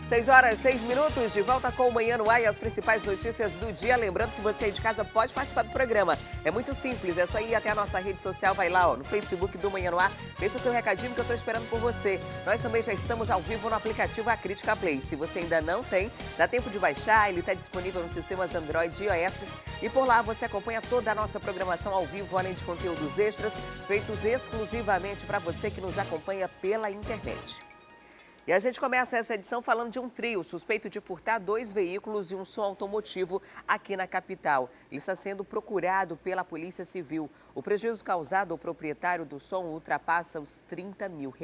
6h06, de volta com o Manhã no Ar e as principais notícias do dia. Lembrando que você aí de casa pode participar do programa. É muito simples, é só ir até a nossa rede social, vai lá no Facebook do Manhã no Ar, deixa seu recadinho que eu estou esperando por você. Nós também já estamos ao vivo no aplicativo Acrítica Play. Se você ainda não tem, dá tempo de baixar, ele está disponível nos sistemas Android e iOS. E por lá você acompanha toda a nossa programação ao vivo, além de conteúdos extras, feitos exclusivamente para você que nos acompanha pela internet. E a gente começa essa edição falando de um trio suspeito de furtar 2 veículos e um som automotivo aqui na capital. Ele está sendo procurado pela Polícia Civil. O prejuízo causado ao proprietário do som ultrapassa os R$30 mil.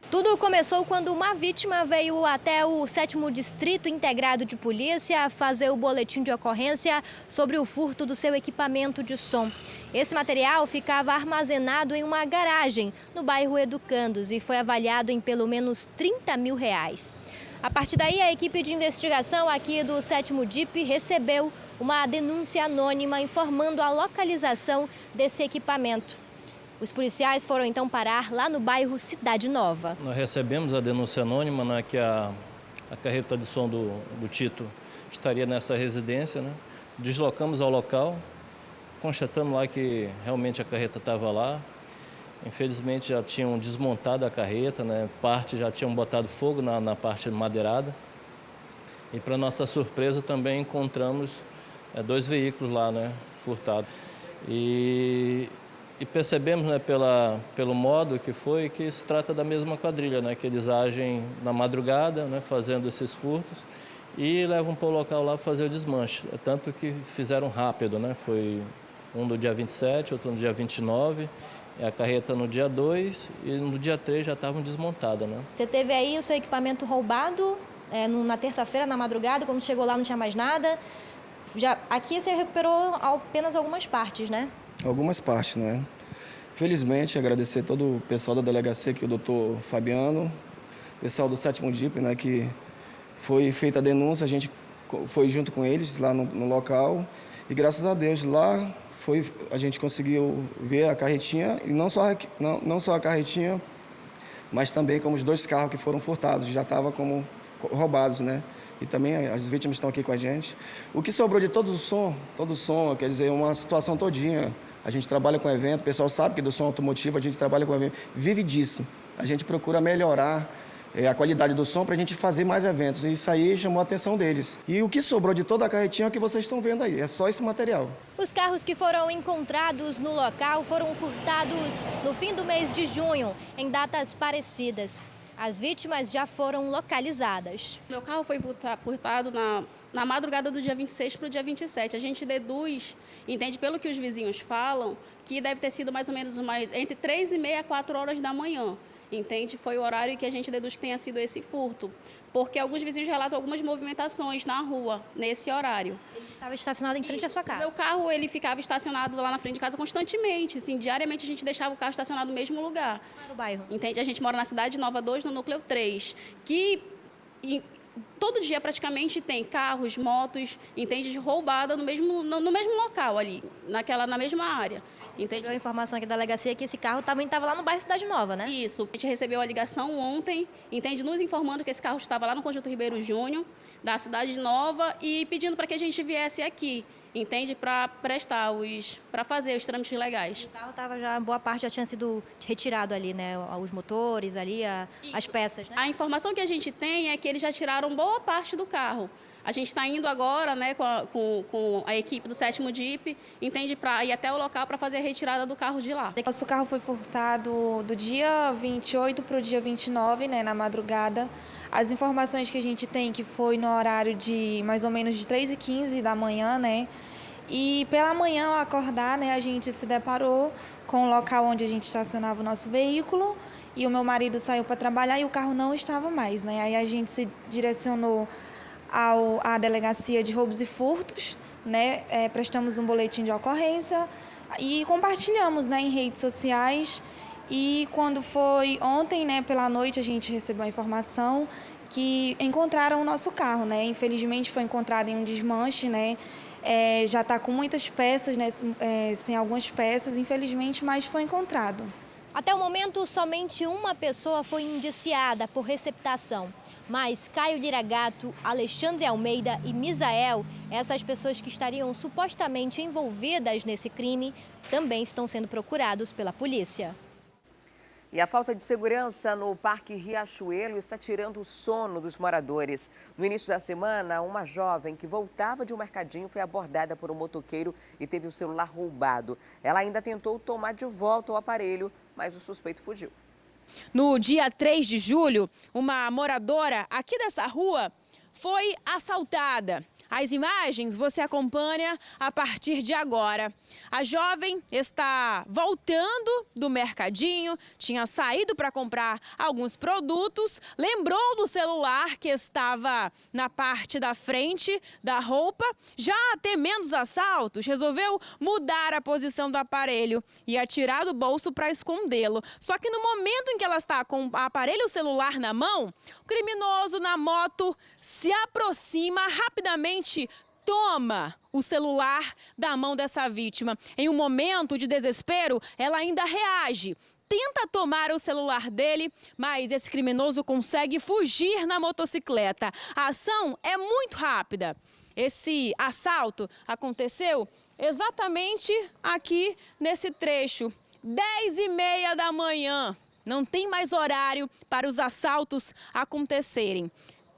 Tudo começou quando uma vítima veio até o 7º Distrito Integrado de Polícia fazer o boletim de ocorrência sobre o furto do seu equipamento de som. Esse material ficava armazenado em uma garagem no bairro Educandos e foi avaliado em pelo menos R$30 mil. A partir daí, a equipe de investigação aqui do 7º DIP recebeu uma denúncia anônima informando a localização desse equipamento. Os policiais foram então parar lá no bairro Cidade Nova. Nós recebemos a denúncia anônima, né, que a carreta de som do Tito estaria nessa residência, né? Deslocamos ao local, constatamos lá que realmente a carreta estava lá. Infelizmente já tinham desmontado a carreta, né? Parte já tinham botado fogo na parte madeirada. E para nossa surpresa também encontramos 2 veículos lá, né, furtados. E percebemos, né, pelo modo que foi, que se trata da mesma quadrilha, né, que eles agem na madrugada, né, fazendo esses furtos e levam para o local lá para fazer o desmanche. Tanto que fizeram rápido, né, foi um no dia 27, outro no dia 29, a carreta no dia 2 e no dia 3 já estavam desmontadas, né. Você teve aí o seu equipamento roubado na terça-feira, na madrugada, quando chegou lá não tinha mais nada. Aqui você recuperou apenas algumas partes, né? Algumas partes, né? Felizmente, agradecer todo o pessoal da delegacia, que o doutor Fabiano, pessoal do 7º DIP, né, que foi feita a denúncia, a gente foi junto com eles lá no local e graças a Deus lá a gente conseguiu ver a carretinha e não só a carretinha, mas também como os 2 carros que foram furtados, já estavam como roubados, né? E também as vítimas estão aqui com a gente. O que sobrou de todo o som, quer dizer, uma situação todinha. A gente trabalha com evento, o pessoal sabe que do som automotivo a gente trabalha com evento, vive disso. A gente procura melhorar a qualidade do som para a gente fazer mais eventos. E isso aí chamou a atenção deles. E o que sobrou de toda a carretinha é o que vocês estão vendo aí, é só esse material. Os carros que foram encontrados no local foram furtados no fim do mês de junho, em datas parecidas. As vítimas já foram localizadas. Meu carro foi furtado na madrugada do dia 26 para o dia 27. A gente deduz, entende pelo que os vizinhos falam, que deve ter sido mais ou menos entre 3h30 a 4 horas da manhã. Entende? Foi o horário que a gente deduz que tenha sido esse furto. Porque alguns vizinhos relatam algumas movimentações na rua, nesse horário. Ele estava estacionado em frente à sua casa? Meu carro, ele ficava estacionado lá na frente de casa constantemente. Assim, diariamente a gente deixava o carro estacionado no mesmo lugar. Qual era o bairro? Entende? A gente mora na Cidade Nova 2, no Núcleo 3, que todo dia praticamente tem carros, motos, entende, roubada no mesmo local ali, na mesma área. Entende? A informação aqui da delegacia é que esse carro também estava lá no bairro Cidade Nova, né? Isso. A gente recebeu a ligação ontem, entende, nos informando que esse carro estava lá no Conjunto Ribeiro Júnior, da Cidade Nova, e pedindo para que a gente viesse aqui, entende, para fazer os trâmites legais. O carro estava já, boa parte já tinha sido retirado ali, né? Os motores ali, as peças, né? A informação que a gente tem é que eles já tiraram boa parte do carro. A gente está indo agora, né, com a equipe do 7º DIP, entende, para ir até o local para fazer a retirada do carro de lá. Nosso carro foi furtado do dia 28 para o dia 29, né, na madrugada. As informações que a gente tem que foi no horário de mais ou menos de 3h15 da manhã, né? E pela manhã, ao acordar, né, a gente se deparou com o local onde a gente estacionava o nosso veículo e o meu marido saiu para trabalhar e o carro não estava mais, né? Aí a gente se direcionou à delegacia de roubos e furtos, né? Prestamos um boletim de ocorrência e compartilhamos, né, em redes sociais. E quando foi ontem, né, pela noite, a gente recebeu a informação que encontraram o nosso carro, né? Infelizmente foi encontrado em um desmanche, né? Já está com muitas peças, né? Sem algumas peças, infelizmente, mas foi encontrado. Até o momento, somente uma pessoa foi indiciada por receptação. Mas Caio Liragato, Alexandre Almeida e Misael, essas pessoas que estariam supostamente envolvidas nesse crime, também estão sendo procurados pela polícia. E a falta de segurança no Parque Riachuelo está tirando o sono dos moradores. No início da semana, uma jovem que voltava de um mercadinho foi abordada por um motoqueiro e teve o celular roubado. Ela ainda tentou tomar de volta o aparelho, mas o suspeito fugiu. No dia 3 de julho, uma moradora aqui dessa rua foi assaltada. As imagens você acompanha a partir de agora. A jovem está voltando do mercadinho, tinha saído para comprar alguns produtos, lembrou do celular que estava na parte da frente da roupa. Já temendo os assaltos, resolveu mudar a posição do aparelho e atirar do bolso para escondê-lo. Só que no momento em que ela está com o aparelho celular na mão, o criminoso na moto se aproxima rapidamente, toma o celular da mão dessa vítima. Em um momento de desespero, ela ainda reage, tenta tomar o celular dele, mas esse criminoso consegue fugir na motocicleta. A ação é muito rápida. Esse assalto aconteceu exatamente aqui nesse trecho, 10h30 da manhã. Não tem mais horário para os assaltos acontecerem.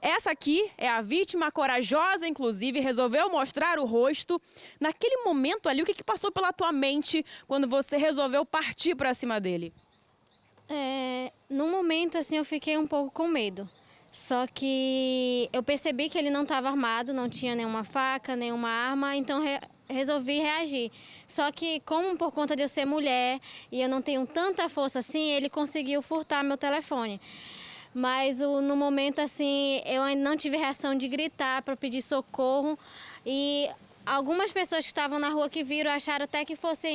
Essa aqui é a vítima, corajosa, inclusive, resolveu mostrar o rosto. Naquele momento ali, o que passou pela tua mente quando você resolveu partir para cima dele? No momento, assim, eu fiquei um pouco com medo. Só que eu percebi que ele não estava armado, não tinha nenhuma faca, nenhuma arma, então resolvi reagir. Só que, como por conta de eu ser mulher e eu não tenho tanta força assim, ele conseguiu furtar meu telefone. Mas no momento, assim, eu ainda não tive reação de gritar para pedir socorro. E algumas pessoas que estavam na rua que viram acharam até que fosse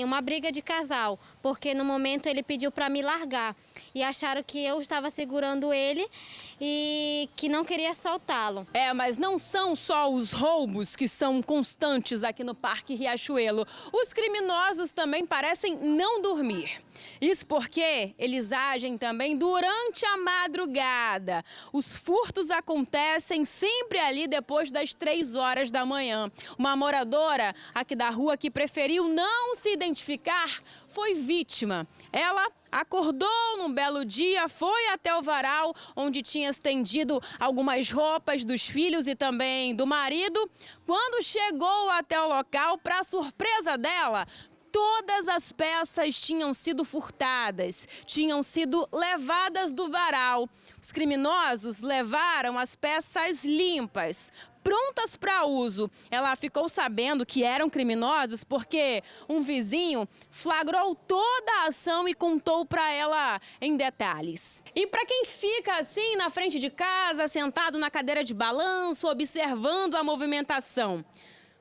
uma briga de casal, porque no momento ele pediu para me largar. E acharam que eu estava segurando ele e que não queria soltá-lo. Mas não são só os roubos que são constantes aqui no Parque Riachuelo. Os criminosos também parecem não dormir. Isso porque eles agem também durante a madrugada. Os furtos acontecem sempre ali depois das 3 horas da manhã. Uma moradora aqui da rua que preferiu não se identificar foi vítima. Ela acordou num belo dia, foi até o varal onde tinha estendido algumas roupas dos filhos e também do marido. Quando chegou até o local, para surpresa dela, todas as peças tinham sido furtadas, tinham sido levadas do varal. Os criminosos levaram as peças limpas, prontas para uso. Ela ficou sabendo que eram criminosos porque um vizinho flagrou toda a ação e contou para ela em detalhes. E para quem fica assim na frente de casa, sentado na cadeira de balanço, observando a movimentação,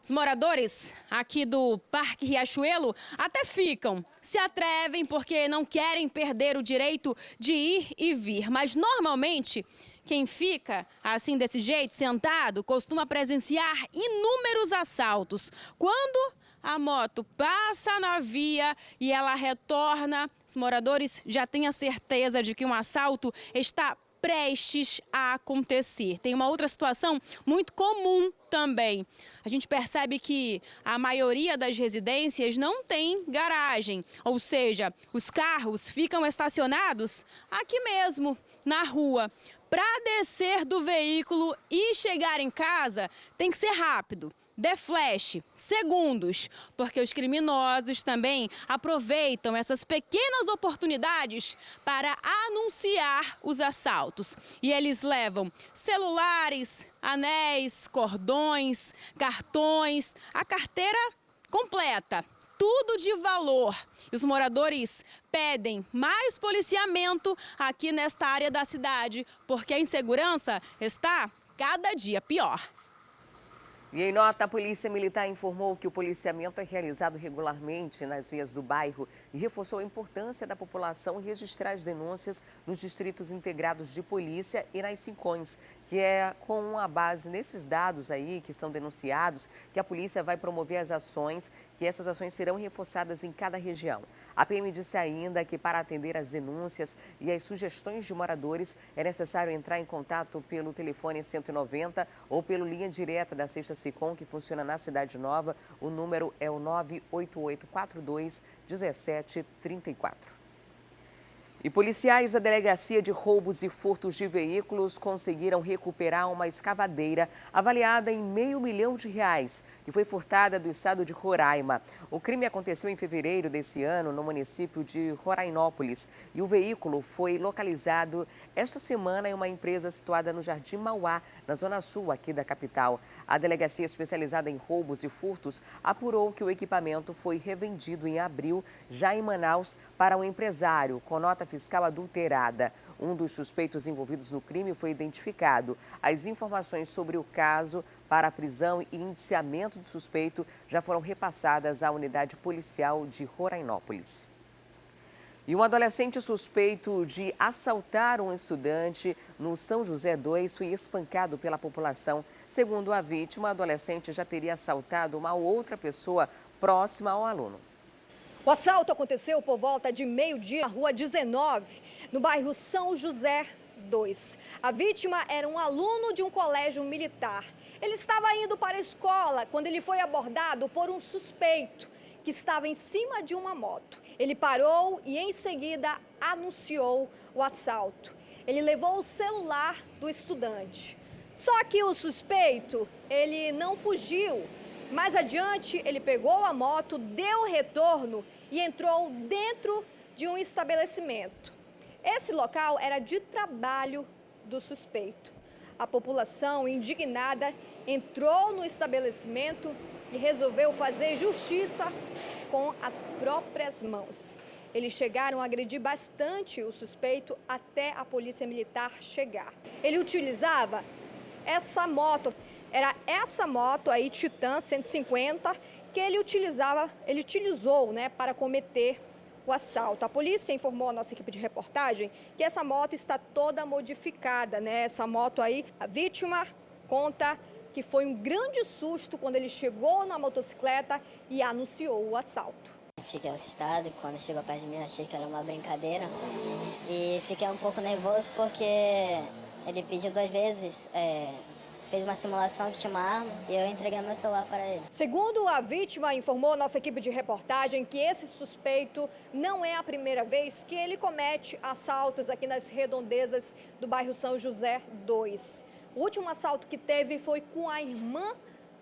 os moradores aqui do Parque Riachuelo até ficam, se atrevem porque não querem perder o direito de ir e vir, mas normalmente quem fica assim desse jeito, sentado, costuma presenciar inúmeros assaltos. Quando a moto passa na via e ela retorna, os moradores já têm a certeza de que um assalto está prestes a acontecer. Tem uma outra situação muito comum também. A gente percebe que a maioria das residências não tem garagem, ou seja, os carros ficam estacionados aqui mesmo, na rua. Para descer do veículo e chegar em casa, tem que ser rápido. Dê flash, segundos, porque os criminosos também aproveitam essas pequenas oportunidades para anunciar os assaltos. E eles levam celulares, anéis, cordões, cartões, a carteira completa. Tudo de valor. E os moradores pedem mais policiamento aqui nesta área da cidade, porque a insegurança está cada dia pior. E em nota, a Polícia Militar informou que o policiamento é realizado regularmente nas vias do bairro e reforçou a importância da população registrar as denúncias nos distritos integrados de polícia e nas Sincões, que é com a base nesses dados aí que são denunciados que a polícia vai promover as ações que essas ações serão reforçadas em cada região. A PM disse ainda que para atender às denúncias e às sugestões de moradores é necessário entrar em contato pelo telefone 190 ou pelo linha direta da Sexta Sicom, que funciona na Cidade Nova. O número é o 988421734. E policiais da Delegacia de Roubos e Furtos de Veículos conseguiram recuperar uma escavadeira avaliada em R$500 mil, que foi furtada do estado de Roraima. O crime aconteceu em fevereiro desse ano no município de Rorainópolis e o veículo foi localizado esta semana em uma empresa situada no Jardim Mauá, na zona sul aqui da capital. A delegacia especializada em roubos e furtos apurou que o equipamento foi revendido em abril, já em Manaus, para um empresário com nota fiscal adulterada. Um dos suspeitos envolvidos no crime foi identificado. As informações sobre o caso para a prisão e indiciamento do suspeito já foram repassadas à unidade policial de Rorainópolis. E um adolescente suspeito de assaltar um estudante no São José 2 foi espancado pela população. Segundo a vítima, o adolescente já teria assaltado uma outra pessoa próxima ao aluno. O assalto aconteceu por volta de meio-dia na rua 19, no bairro São José 2. A vítima era um aluno de um colégio militar. Ele estava indo para a escola quando ele foi abordado por um suspeito que estava em cima de uma moto. Ele parou e em seguida anunciou o assalto. Ele levou o celular do estudante. Só que o suspeito, ele não fugiu. Mais adiante, ele pegou a moto, deu retorno e entrou dentro de um estabelecimento. Esse local era de trabalho do suspeito. A população, indignada, entrou no estabelecimento e resolveu fazer justiça com as próprias mãos. Eles chegaram a agredir bastante o suspeito até a polícia militar chegar. Ele utilizava essa moto. Era essa moto aí, Titan 150, que ele utilizou, né, para cometer o assalto. A polícia informou a nossa equipe de reportagem que essa moto está toda modificada, né? Essa moto aí, a vítima conta que foi um grande susto quando ele chegou na motocicleta e anunciou o assalto. Fiquei assustado, quando chegou perto de mim achei que era uma brincadeira e fiquei um pouco nervoso porque ele pediu 2 vezes, fez uma simulação que tinha uma arma e eu entreguei meu celular para ele. Segundo a vítima, informou a nossa equipe de reportagem que esse suspeito não é a primeira vez que ele comete assaltos aqui nas redondezas do bairro São José 2. O último assalto que teve foi com a irmã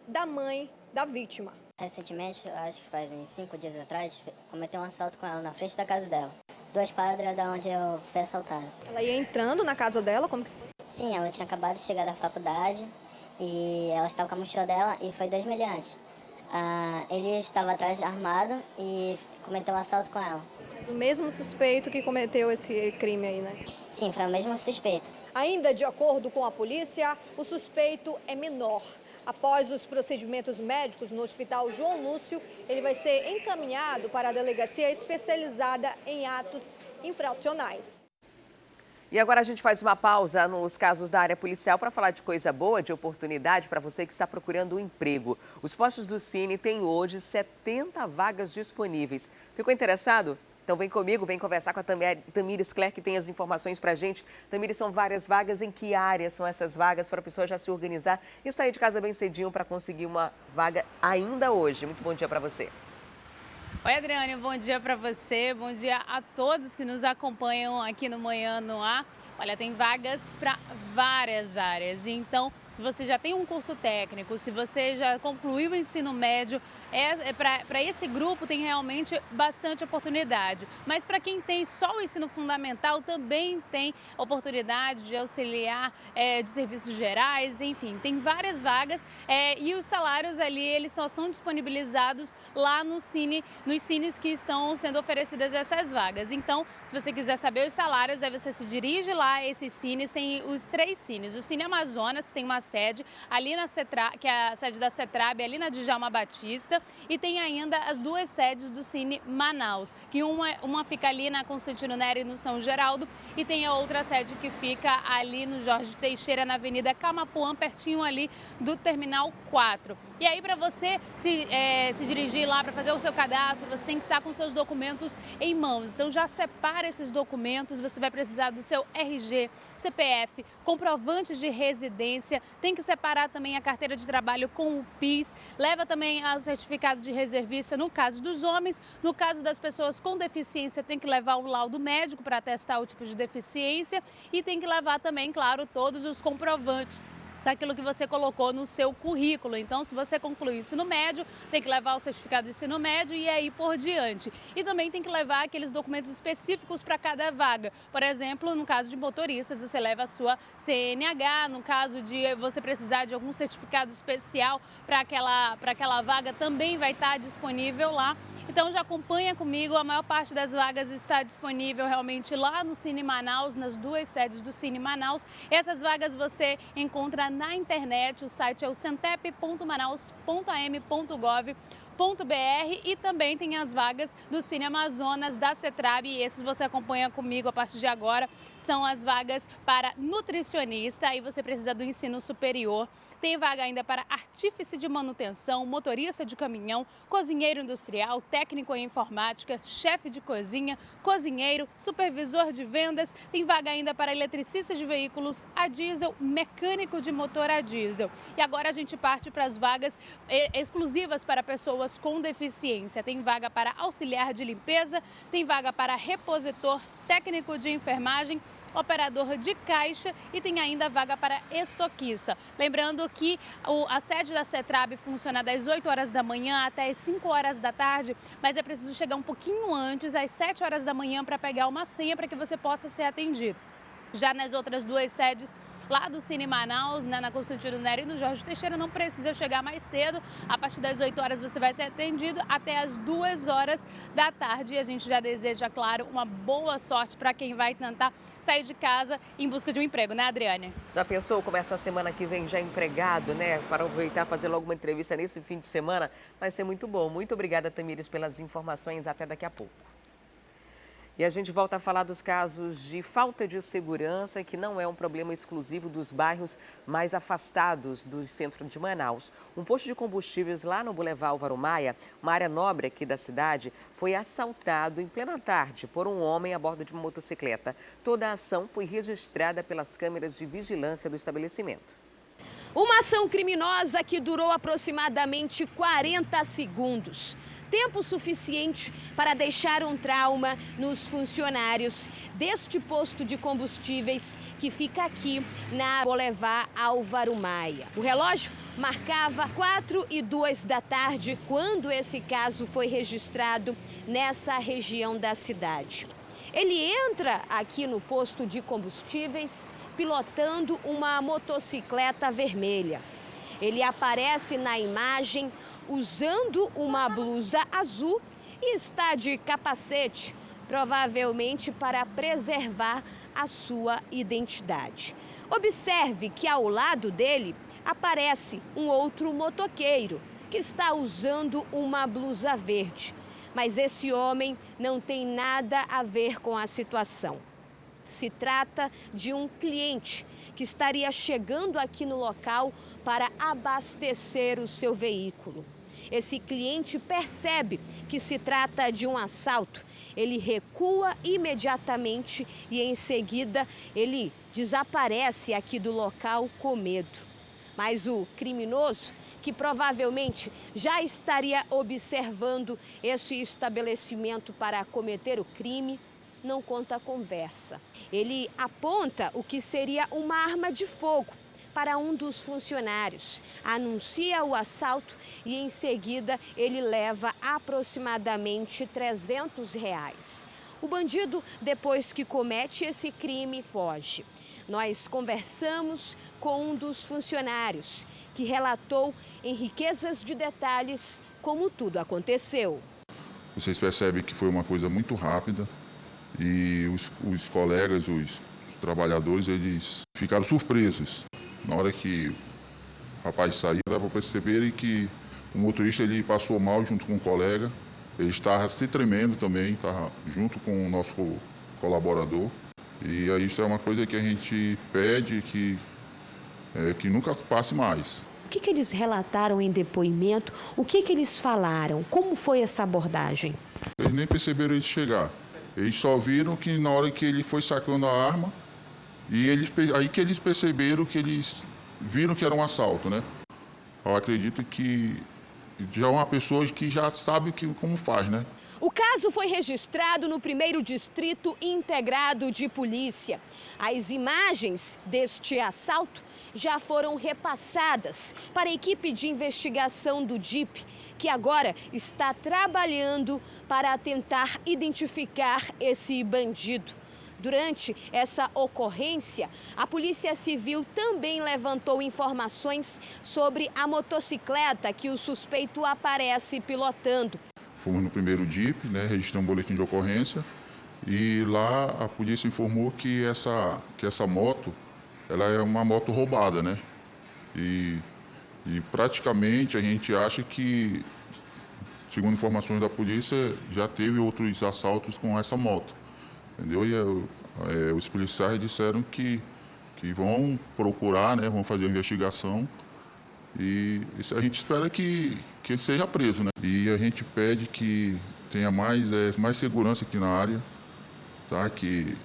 da mãe da vítima. Recentemente, acho que faz 5 dias atrás, cometeu um assalto com ela na frente da casa dela. 2 quadras da onde eu fui assaltada. Ela ia entrando na casa dela? Como... Sim, ela tinha acabado de chegar da faculdade e ela estava com a mochila dela e foi 2 meliantes. Ele estava atrás armado e cometeu um assalto com ela. O mesmo suspeito que cometeu esse crime aí, né? Sim, foi o mesmo suspeito. Ainda de acordo com a polícia, o suspeito é menor. Após os procedimentos médicos no Hospital João Lúcio, ele vai ser encaminhado para a delegacia especializada em atos infracionais. E agora a gente faz uma pausa nos casos da área policial para falar de coisa boa, de oportunidade para você que está procurando um emprego. Os postos do Cine têm hoje 70 vagas disponíveis. Ficou interessado? Então vem comigo, vem conversar com a Tamires Clerc, que tem as informações para a gente. Tamires, são várias vagas. Em que áreas são essas vagas para a pessoa já se organizar e sair de casa bem cedinho para conseguir uma vaga ainda hoje? Muito bom dia para você. Oi, Adriane, bom dia para você, bom dia a todos que nos acompanham aqui no Manhã no Ar. Olha, tem vagas para várias áreas, então se você já tem um curso técnico, se você já concluiu o ensino médio, para esse grupo tem realmente bastante oportunidade. Mas para quem tem só o ensino fundamental, também tem oportunidade de auxiliar de serviços gerais, enfim, tem várias vagas e os salários ali, eles só são disponibilizados lá no Cine, nos cines que estão sendo oferecidas essas vagas. Então, se você quiser saber os salários, aí você se dirige lá, esses cines, tem os 3 cines. O Cine Amazonas, que tem uma sede ali na Cetrab, que é a sede da Cetrab, ali na Djalma Batista, e tem ainda as 2 sedes do Cine Manaus, que uma fica ali na Constantino Neri, no São Geraldo, e tem a outra sede que fica ali no Jorge Teixeira, na Avenida Camapuã, pertinho ali do Terminal 4. E aí, para você se dirigir lá para fazer o seu cadastro, você tem que estar com seus documentos em mãos. Então, já separa esses documentos, você vai precisar do seu RG, CPF, comprovante de residência, tem que separar também a carteira de trabalho com o PIS, leva também o certificado de reservista no caso dos homens, no caso das pessoas com deficiência tem que levar o laudo médico para atestar o tipo de deficiência e tem que levar também, claro, todos os comprovantes daquilo que você colocou no seu currículo. Então, se você concluiu o ensino médio, tem que levar o certificado de ensino médio e aí por diante. E também tem que levar aqueles documentos específicos para cada vaga. Por exemplo, no caso de motoristas, você leva a sua CNH. No caso de você precisar de algum certificado especial para aquela vaga, também vai estar disponível lá. Então já acompanha comigo, a maior parte das vagas está disponível realmente lá no Cine Manaus, nas 2 sedes do Cine Manaus. Essas vagas você encontra na internet, o site é o centep.manaus.am.gov.br e também tem as vagas do Cine Amazonas, da CETRAB, e esses você acompanha comigo a partir de agora. São as vagas para nutricionista, aí você precisa do ensino superior. Tem vaga ainda para artífice de manutenção, motorista de caminhão, cozinheiro industrial, técnico em informática, chefe de cozinha, cozinheiro, supervisor de vendas. Tem vaga ainda para eletricista de veículos a diesel, mecânico de motor a diesel. E agora a gente parte para as vagas exclusivas para pessoas com deficiência. Tem vaga para auxiliar de limpeza, tem vaga para repositor, técnico de enfermagem, operador de caixa e tem ainda vaga para estoquista. Lembrando que a sede da CETRAB funciona das 8 horas da manhã até as 5 horas da tarde, mas é preciso chegar um pouquinho antes, às 7 horas da manhã, para pegar uma senha para que você possa ser atendido. Já nas outras 2 sedes, lá do Cine Manaus, na Constantino Nery e no Jorge Teixeira, não precisa chegar mais cedo. A partir das 8 horas você vai ser atendido até as 2 horas da tarde. E a gente já deseja, claro, uma boa sorte para quem vai tentar sair de casa em busca de um emprego, né, Adriane? Já pensou começa a semana que vem já empregado, né? Para aproveitar, fazer logo uma entrevista nesse fim de semana. Vai ser muito bom. Muito obrigada, Tamires, pelas informações. Até daqui a pouco. E a gente volta a falar dos casos de falta de segurança, que não é um problema exclusivo dos bairros mais afastados do centro de Manaus. Um posto de combustíveis lá no Boulevard Álvaro Maia, uma área nobre aqui da cidade, foi assaltado em plena tarde por um homem a bordo de uma motocicleta. Toda a ação foi registrada pelas câmeras de vigilância do estabelecimento. Uma ação criminosa que durou aproximadamente 40 segundos. Tempo suficiente para deixar um trauma nos funcionários deste posto de combustíveis que fica aqui na Boulevard Álvaro Maia. O relógio marcava 4h02 da tarde quando esse caso foi registrado nessa região da cidade. Ele entra aqui no posto de combustíveis pilotando uma motocicleta vermelha. Ele aparece na imagem usando uma blusa azul e está de capacete, provavelmente para preservar a sua identidade. Observe que ao lado dele aparece um outro motoqueiro que está usando uma blusa verde. Mas esse homem não tem nada a ver com a situação. Se trata de um cliente que estaria chegando aqui no local para abastecer o seu veículo. Esse cliente percebe que se trata de um assalto. Ele recua imediatamente e, em seguida, ele desaparece aqui do local com medo. Mas o criminoso, que provavelmente já estaria observando esse estabelecimento para cometer o crime, não conta a conversa. Ele aponta o que seria uma arma de fogo para um dos funcionários, anuncia o assalto e, em seguida, ele leva aproximadamente R$300. O bandido, depois que comete esse crime, foge. Nós conversamos com um dos funcionários, que relatou em riquezas de detalhes como tudo aconteceu. Vocês percebem que foi uma coisa muito rápida e os colegas, os trabalhadores, eles ficaram surpresos. Na hora que o rapaz saiu, dá para perceber que o motorista ele passou mal junto com o colega. Ele estava se tremendo também, estava junto com o nosso colaborador. E isso é uma coisa que a gente pede que nunca passe mais. que eles relataram em depoimento? O que eles falaram? Como foi essa abordagem? Eles nem perceberam ele chegar. Eles só viram que na hora que ele foi sacando a arma, e aí que eles perceberam que eles viram que era um assalto, né? Eu acredito que já é uma pessoa que já sabe como faz, né? O caso foi registrado no 1º Distrito Integrado de Polícia. As imagens deste assalto já foram repassadas para a equipe de investigação do DIP, que agora está trabalhando para tentar identificar esse bandido. Durante essa ocorrência, a Polícia Civil também levantou informações sobre a motocicleta que o suspeito aparece pilotando. Fomos no 1º DIP, né, registramos um boletim de ocorrência, e lá a polícia informou que essa moto, ela é uma moto roubada, né? E praticamente a gente acha que, segundo informações da polícia, já teve outros assaltos com essa moto, entendeu? E os policiais disseram que vão procurar, né, vão fazer a investigação, e a gente espera que ele seja preso, né? E a gente pede que tenha mais segurança aqui na área, tá? Que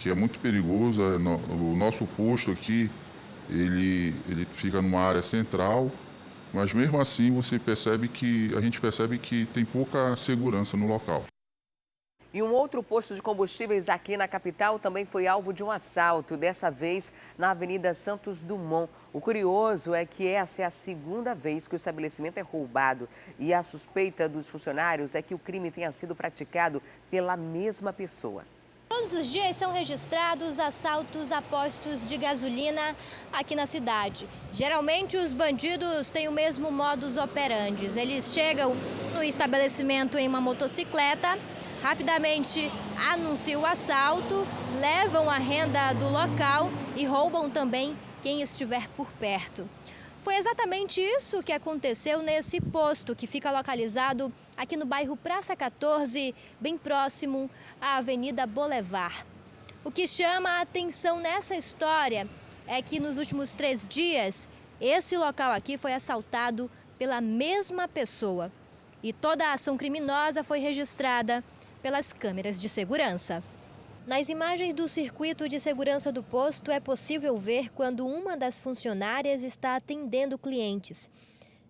é muito perigoso. O nosso posto aqui, ele fica numa área central, mas mesmo assim a gente percebe que tem pouca segurança no local. E um outro posto de combustíveis aqui na capital também foi alvo de um assalto, dessa vez na Avenida Santos Dumont. O curioso é que essa é a segunda vez que o estabelecimento é roubado e a suspeita dos funcionários é que o crime tenha sido praticado pela mesma pessoa. Todos os dias são registrados assaltos a postos de gasolina aqui na cidade. Geralmente os bandidos têm o mesmo modus operandi. Eles chegam no estabelecimento em uma motocicleta, rapidamente anunciam o assalto, levam a renda do local e roubam também quem estiver por perto. Foi exatamente isso que aconteceu nesse posto, que fica localizado aqui no bairro Praça 14, bem próximo à Avenida Boulevard. O que chama a atenção nessa história é que nos últimos 3 dias, esse local aqui foi assaltado pela mesma pessoa. E toda a ação criminosa foi registrada pelas câmeras de segurança. Nas imagens do circuito de segurança do posto, é possível ver quando uma das funcionárias está atendendo clientes.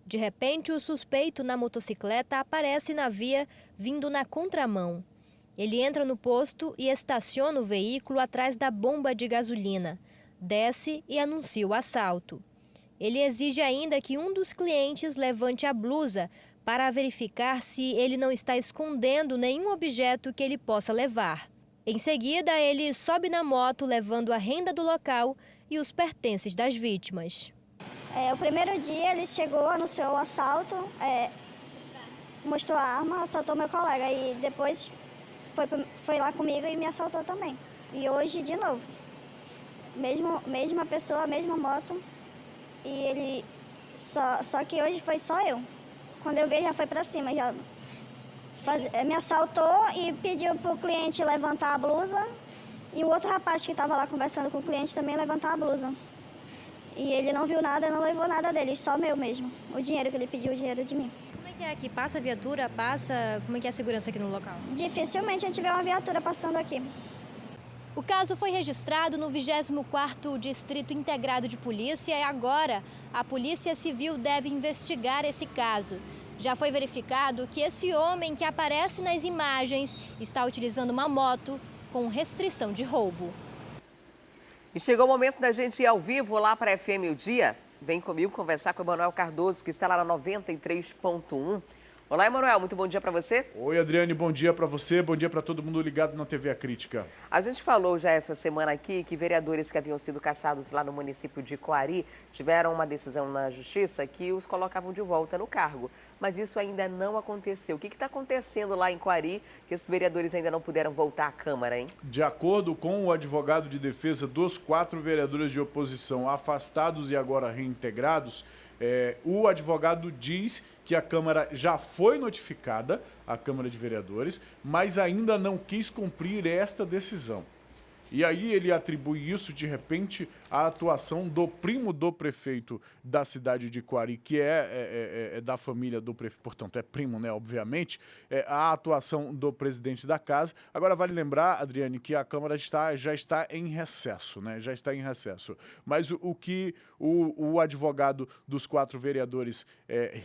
De repente, o suspeito na motocicleta aparece na via, vindo na contramão. Ele entra no posto e estaciona o veículo atrás da bomba de gasolina. Desce e anuncia o assalto. Ele exige ainda que um dos clientes levante a blusa para verificar se ele não está escondendo nenhum objeto que ele possa levar. Em seguida, ele sobe na moto, levando a renda do local e os pertences das vítimas. O primeiro dia ele chegou, anunciou o assalto, mostrou a arma, assaltou meu colega e depois foi lá comigo e me assaltou também. E hoje de novo, mesma pessoa, mesma moto, e ele só que hoje foi só eu. Quando eu vi, já foi pra cima, me assaltou e pediu pro cliente levantar a blusa. E o outro rapaz que estava lá conversando com o cliente também levantar a blusa. E ele não viu nada, não levou nada dele, só meu mesmo. O dinheiro que ele pediu, o dinheiro de mim. Como é que é aqui? Passa a viatura? Como é que é a segurança aqui no local? Dificilmente a gente vê uma viatura passando aqui. O caso foi registrado no 24º Distrito Integrado de Polícia e agora a Polícia Civil deve investigar esse caso. Já foi verificado que esse homem que aparece nas imagens está utilizando uma moto com restrição de roubo. E chegou o momento da gente ir ao vivo lá para a FM O Dia. Vem comigo conversar com o Emanuel Cardoso, que está lá na 93.1. Olá, Emanuel, muito bom dia para você. Oi, Adriane, bom dia para você, bom dia para todo mundo ligado na TV A Crítica. A gente falou já essa semana aqui que vereadores que haviam sido caçados lá no município de Coari tiveram uma decisão na Justiça que os colocavam de volta no cargo. Mas isso ainda não aconteceu. O que está acontecendo lá em Coari que esses vereadores ainda não puderam voltar à Câmara, hein? De acordo com o advogado de defesa dos 4 vereadores de oposição afastados e agora reintegrados, o advogado diz que a Câmara já foi notificada, a Câmara de Vereadores, mas ainda não quis cumprir esta decisão. E aí ele atribui isso, de repente, à atuação do primo do prefeito da cidade de Coari, que é da família do prefeito, portanto é primo, né, obviamente, a atuação do presidente da casa. Agora vale lembrar, Adriane, que a Câmara já está em recesso, né? Já está em recesso. Mas o que o advogado dos 4 vereadores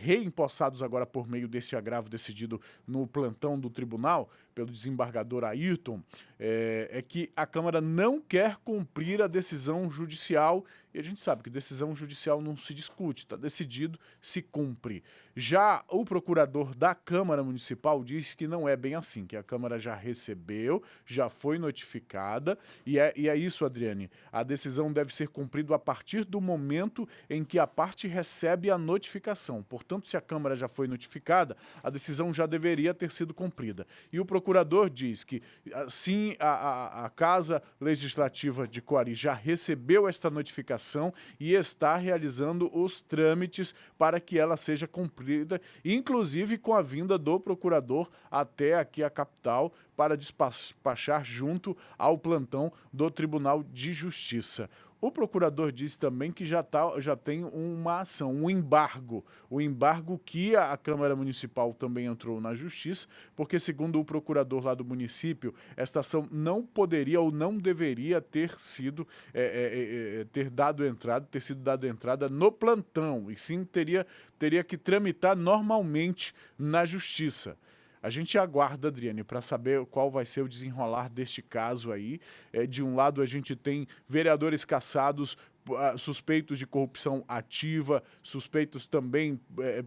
reempossados agora por meio desse agravo decidido no plantão do tribunal, pelo desembargador Ayrton, é que a Câmara não quer cumprir a decisão judicial, e a gente sabe que decisão judicial não se discute, está decidido, se cumpre. Já o procurador da Câmara Municipal diz que não é bem assim, que a Câmara já recebeu, já foi notificada, e é isso, Adriane, a decisão deve ser cumprida a partir do momento em que a parte recebe a notificação. Portanto, se a Câmara já foi notificada, a decisão já deveria ter sido cumprida. E o procurador diz que, sim, a Casa Legislativa de Coari já recebeu esta notificação e está realizando os trâmites para que ela seja cumprida, inclusive com a vinda do procurador até aqui a capital para despachar junto ao plantão do Tribunal de Justiça. O procurador disse também que já tem uma ação, um embargo. O embargo que a Câmara Municipal também entrou na Justiça, porque, segundo o procurador lá do município, esta ação não poderia ou não deveria ter sido ter sido dado entrada no plantão, e sim teria que tramitar normalmente na Justiça. A gente aguarda, Adriane, para saber qual vai ser o desenrolar deste caso aí. De um lado, a gente tem vereadores cassados, suspeitos de corrupção ativa, suspeitos também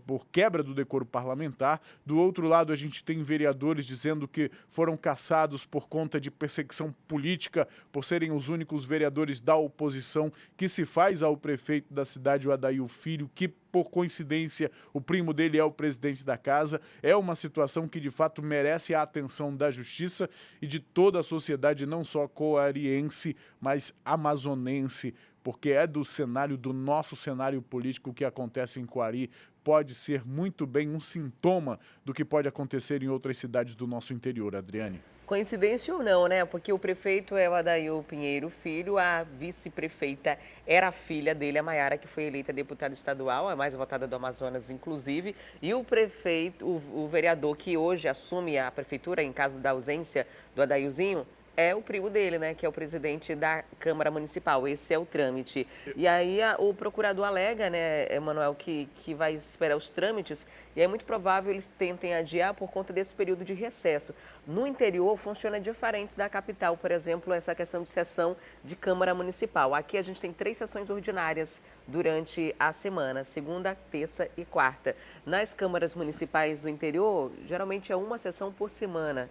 por quebra do decoro parlamentar. Do outro lado, a gente tem vereadores dizendo que foram cassados por conta de perseguição política, por serem os únicos vereadores da oposição que se faz ao prefeito da cidade, o Adair Filho, que, por coincidência, o primo dele é o presidente da casa. É uma situação que, de fato, merece a atenção da Justiça e de toda a sociedade, não só coariense, mas amazonense, porque é do nosso cenário político que acontece em Coari, pode ser muito bem um sintoma do que pode acontecer em outras cidades do nosso interior, Adriane. Coincidência ou não, né? Porque o prefeito é o Adair Pinheiro Filho, a vice-prefeita era a filha dele, a Maiara, que foi eleita deputada estadual, a mais votada do Amazonas, inclusive, e o prefeito, o vereador que hoje assume a prefeitura, em caso da ausência do Adairzinho, é o primo dele, né, que é o presidente da Câmara Municipal. Esse é o trâmite. E aí o procurador alega, né, Emanuel, que vai esperar os trâmites, e é muito provável eles tentem adiar por conta desse período de recesso. No interior funciona diferente da capital, por exemplo, essa questão de sessão de Câmara Municipal. Aqui a gente tem 3 sessões ordinárias durante a semana, segunda, terça e quarta. Nas câmaras municipais do interior, geralmente é uma sessão por semana.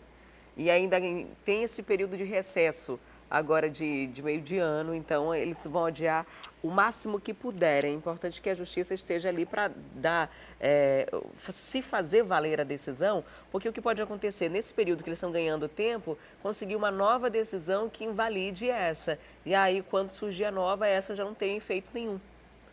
E ainda tem esse período de recesso, agora de meio de ano, então eles vão adiar o máximo que puderem. É importante que a Justiça esteja ali para se fazer valer a decisão, porque o que pode acontecer nesse período que eles estão ganhando tempo, conseguir uma nova decisão que invalide essa. E aí, quando surgir a nova, essa já não tem efeito nenhum.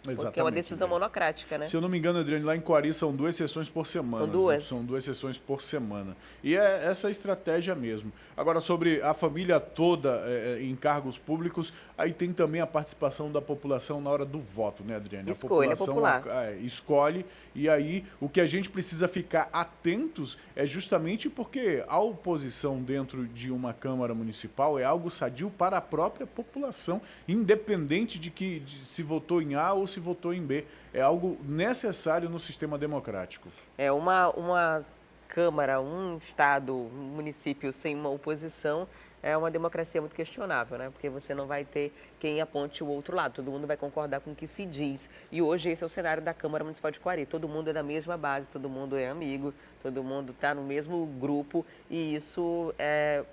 Exatamente, porque é uma decisão monocrática, né? Se eu não me engano, Adriane, lá em Coari são 2 sessões por semana. São 2? São 2 sessões por semana. E é essa a estratégia mesmo. Agora, sobre a família toda em cargos públicos, aí tem também a participação da população na hora do voto, né, Adriane? Escolha a população popular. Escolhe, e aí o que a gente precisa ficar atentos é justamente porque a oposição dentro de uma Câmara Municipal é algo sadio para a própria população, independente de se votou em A ou se votou em B. É algo necessário no sistema democrático. É uma Câmara, um Estado, um município sem uma oposição é uma democracia muito questionável, né? Porque você não vai ter quem aponte o outro lado, todo mundo vai concordar com o que se diz. E hoje esse é o cenário da Câmara Municipal de Coari, todo mundo é da mesma base, todo mundo é amigo, todo mundo está no mesmo grupo, e isso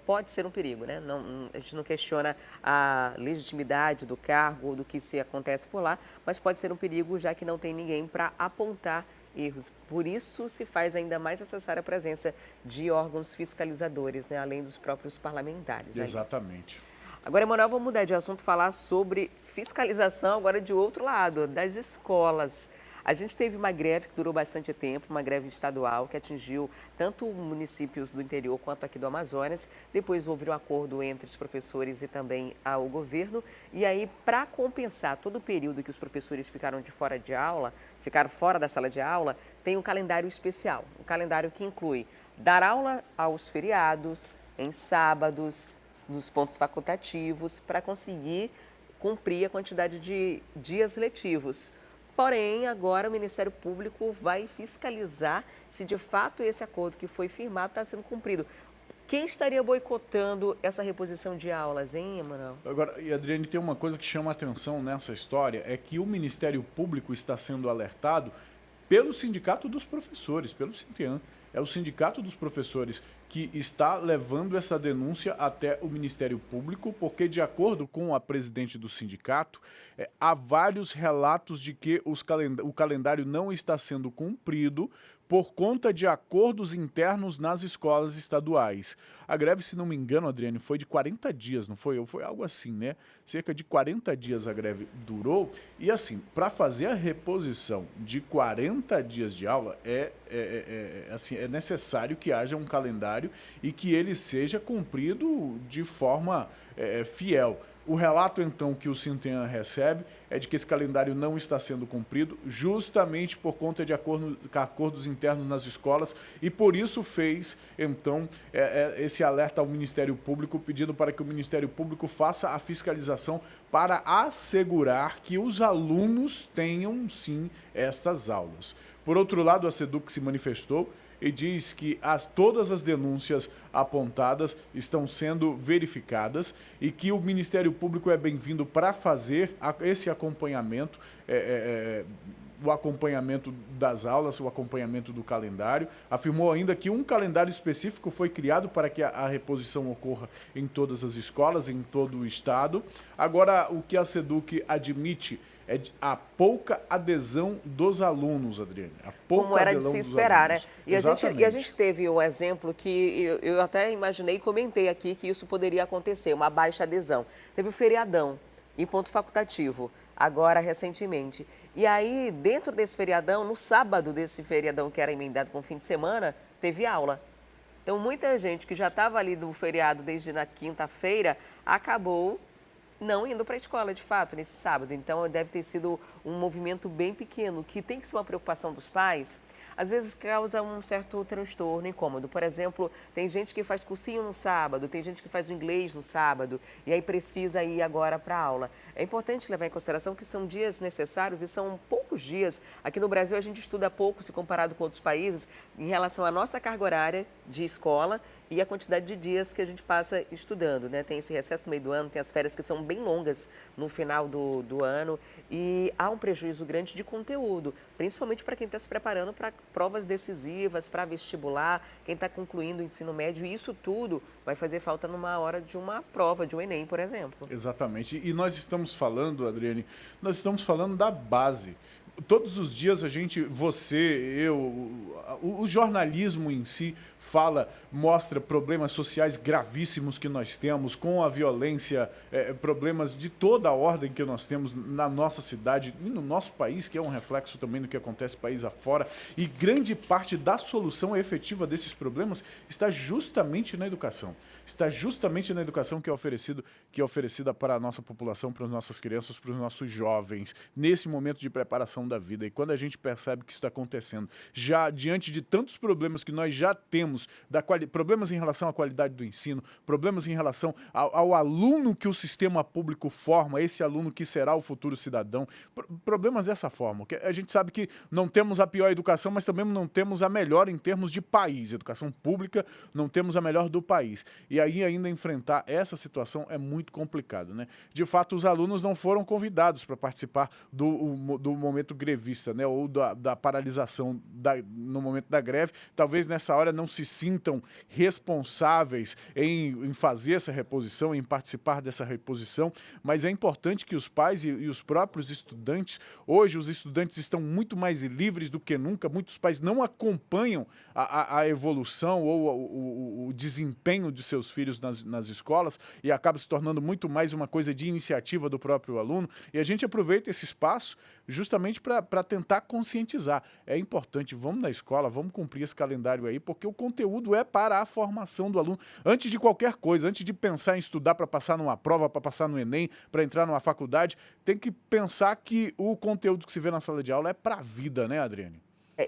pode ser um perigo, né? A gente não questiona a legitimidade do cargo ou do que se acontece por lá, mas pode ser um perigo já que não tem ninguém para apontar erros. Por isso se faz ainda mais necessária a presença de órgãos fiscalizadores, né, além dos próprios parlamentares. Exatamente. Agora, Emanuel, vamos mudar de assunto, falar sobre fiscalização agora de outro lado, das escolas. A gente teve uma greve que durou bastante tempo, uma greve estadual que atingiu tanto municípios do interior quanto aqui do Amazonas. Depois houve um acordo entre os professores e também o governo. E aí, para compensar todo o período que os professores ficaram de fora de aula, ficaram fora da sala de aula, tem um calendário especial. Um calendário que inclui dar aula aos feriados, em sábados, nos pontos facultativos, para conseguir cumprir a quantidade de dias letivos. Porém, agora o Ministério Público vai fiscalizar se de fato esse acordo que foi firmado está sendo cumprido. Quem estaria boicotando essa reposição de aulas, hein, Emanuel? Agora, e Adriane, tem uma coisa que chama a atenção nessa história, é que o Ministério Público está sendo alertado pelo Sindicato dos Professores, pelo Sintean. É o Sindicato dos Professores que está levando essa denúncia até o Ministério Público, porque, de acordo com a presidente do sindicato, há vários relatos de que o calendário não está sendo cumprido por conta de acordos internos nas escolas estaduais. A greve, se não me engano, Adriane, foi de 40 dias, não foi? Foi algo assim, né? Cerca de 40 dias a greve durou. E assim, para fazer a reposição de 40 dias de aula, assim, é necessário que haja um calendário e que ele seja cumprido de forma fiel. O relato, então, que o Sintean recebe é de que esse calendário não está sendo cumprido justamente por conta de acordos internos nas escolas e por isso fez, então, esse alerta ao Ministério Público, pedindo para que o Ministério Público faça a fiscalização para assegurar que os alunos tenham, sim, estas aulas. Por outro lado, a SEDUC se manifestou e diz que todas as denúncias apontadas estão sendo verificadas e que o Ministério Público é bem-vindo para fazer esse acompanhamento, o acompanhamento das aulas, o acompanhamento do calendário. Afirmou ainda que um calendário específico foi criado para que a reposição ocorra em todas as escolas, em todo o estado. Agora, o que a SEDUC admite é a pouca adesão dos alunos, Adriane. Como era de se esperar, né? E a gente teve um exemplo que eu até imaginei e comentei aqui que isso poderia acontecer, uma baixa adesão. Teve o feriadão em ponto facultativo, agora recentemente. E aí, dentro desse feriadão, no sábado desse feriadão que era emendado com o fim de semana, teve aula. Então, muita gente que já estava ali do feriado desde na quinta-feira, acabou não indo para a escola, de fato, nesse sábado. Então, deve ter sido um movimento bem pequeno, que tem que ser uma preocupação dos pais. Às vezes causa um certo transtorno, incômodo. Por exemplo, tem gente que faz cursinho no sábado, tem gente que faz o inglês no sábado, e aí precisa ir agora para a aula. É importante levar em consideração que são dias necessários e são poucos dias. Aqui no Brasil, a gente estuda pouco, se comparado com outros países, em relação à nossa carga horária de escola e a quantidade de dias que a gente passa estudando, né? Tem esse recesso no meio do ano, tem as férias que são bem longas no final do ano e há um prejuízo grande de conteúdo, principalmente para quem está se preparando para provas decisivas, para vestibular, quem está concluindo o ensino médio, e isso tudo vai fazer falta numa hora de uma prova, de um Enem, por exemplo. Exatamente. E nós estamos falando, Adriane, nós estamos falando da base. Todos os dias a gente, você, eu, o jornalismo em si mostra problemas sociais gravíssimos que nós temos, com a violência, problemas de toda a ordem que nós temos na nossa cidade e no nosso país, que é um reflexo também do que acontece país afora. E grande parte da solução efetiva desses problemas está justamente na educação. Está justamente na educação que é oferecida para a nossa população, para as nossas crianças, para os nossos jovens, nesse momento de preparação da vida. E quando a gente percebe que isso está acontecendo, já diante de tantos problemas que nós já temos, problemas em relação à qualidade do ensino, problemas em relação ao aluno que o sistema público forma, esse aluno que será o futuro cidadão, problemas dessa forma. A gente sabe que não temos a pior educação, mas também não temos a melhor em termos de país. Educação pública, não temos a melhor do país. E aí ainda enfrentar essa situação é muito complicado, né? De fato, os alunos não foram convidados para participar do momento grevista, né? Ou da paralisação no momento da greve. Talvez nessa hora não se sintam responsáveis em fazer essa reposição, em participar dessa reposição, mas é importante que os pais e os próprios estudantes, hoje os estudantes estão muito mais livres do que nunca, muitos pais não acompanham a evolução ou o desempenho de seus filhos nas escolas e acaba se tornando muito mais uma coisa de iniciativa do próprio aluno, e a gente aproveita esse espaço justamente para tentar conscientizar. É importante, vamos na escola, vamos cumprir esse calendário aí, porque o conteúdo é para a formação do aluno. Antes de qualquer coisa, antes de pensar em estudar para passar numa prova, para passar no Enem, para entrar numa faculdade, tem que pensar que o conteúdo que se vê na sala de aula é para a vida, né, Adriane?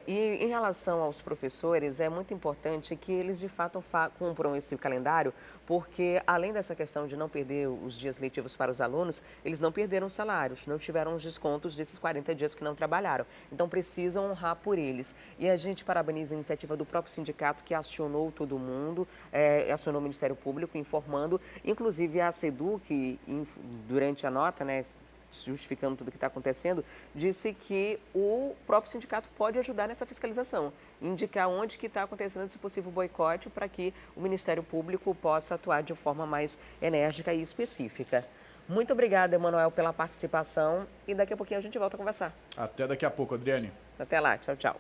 E em relação aos professores, é muito importante que eles de fato cumpram esse calendário, porque além dessa questão de não perder os dias letivos para os alunos, eles não perderam salários, não tiveram os descontos desses 40 dias que não trabalharam. Então precisam honrar por eles. E a gente parabeniza a iniciativa do próprio sindicato que acionou todo mundo, acionou o Ministério Público informando, inclusive a SEDU, que durante a nota, né, justificando tudo o que está acontecendo, disse que o próprio sindicato pode ajudar nessa fiscalização, indicar onde que está acontecendo esse possível boicote para que o Ministério Público possa atuar de forma mais enérgica e específica. Muito obrigada, Emanuel, pela participação e daqui a pouquinho a gente volta a conversar. Até daqui a pouco, Adriane. Até lá, tchau, tchau.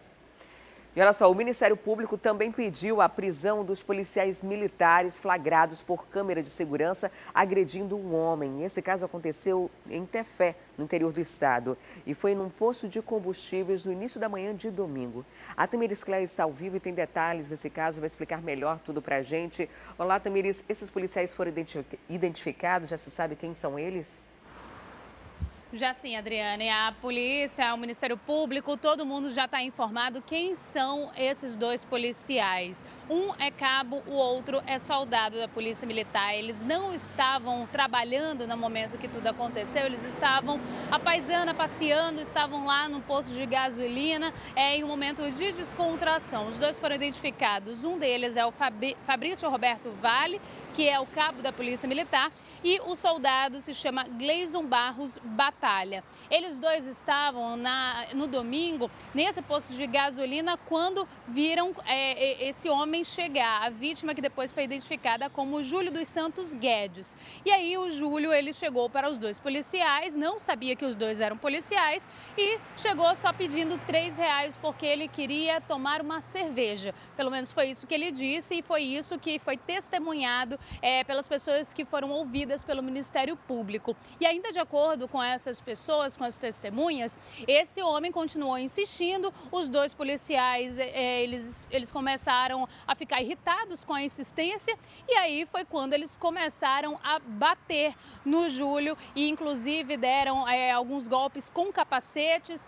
E olha só, o Ministério Público também pediu a prisão dos policiais militares flagrados por câmera de segurança agredindo um homem. Esse caso aconteceu em Tefé, no interior do estado, e foi num posto de combustíveis no início da manhã de domingo. A Tamiris Cléia está ao vivo e tem detalhes desse caso, vai explicar melhor tudo pra gente. Olá, Tamiris, esses policiais foram identificados, já se sabe quem são eles? Já sim, Adriane, a polícia, o Ministério Público, todo mundo já está informado quem são esses dois policiais. Um é cabo, o outro é soldado da Polícia Militar. Eles não estavam trabalhando no momento que tudo aconteceu, eles estavam à paisana, passeando, estavam lá no posto de gasolina em um momento de descontração. Os dois foram identificados, um deles é o Fabrício Roberto Vale, que é o cabo da Polícia Militar, e o soldado se chama Gleison Barros Batalha. Eles dois estavam no domingo nesse posto de gasolina quando viram esse homem chegar, a vítima que depois foi identificada como Júlio dos Santos Guedes. E aí o Júlio, ele chegou para os dois policiais, não sabia que os dois eram policiais e chegou só pedindo R$3 porque ele queria tomar uma cerveja. Pelo menos foi isso que ele disse e foi isso que foi testemunhado pelas pessoas que foram ouvidas pelo Ministério Público. E ainda de acordo com essas pessoas, com as testemunhas, esse homem continuou insistindo, os dois policiais, eles começaram a ficar irritados com a insistência e aí foi quando eles começaram a bater no Júlio e inclusive deram alguns golpes com capacetes,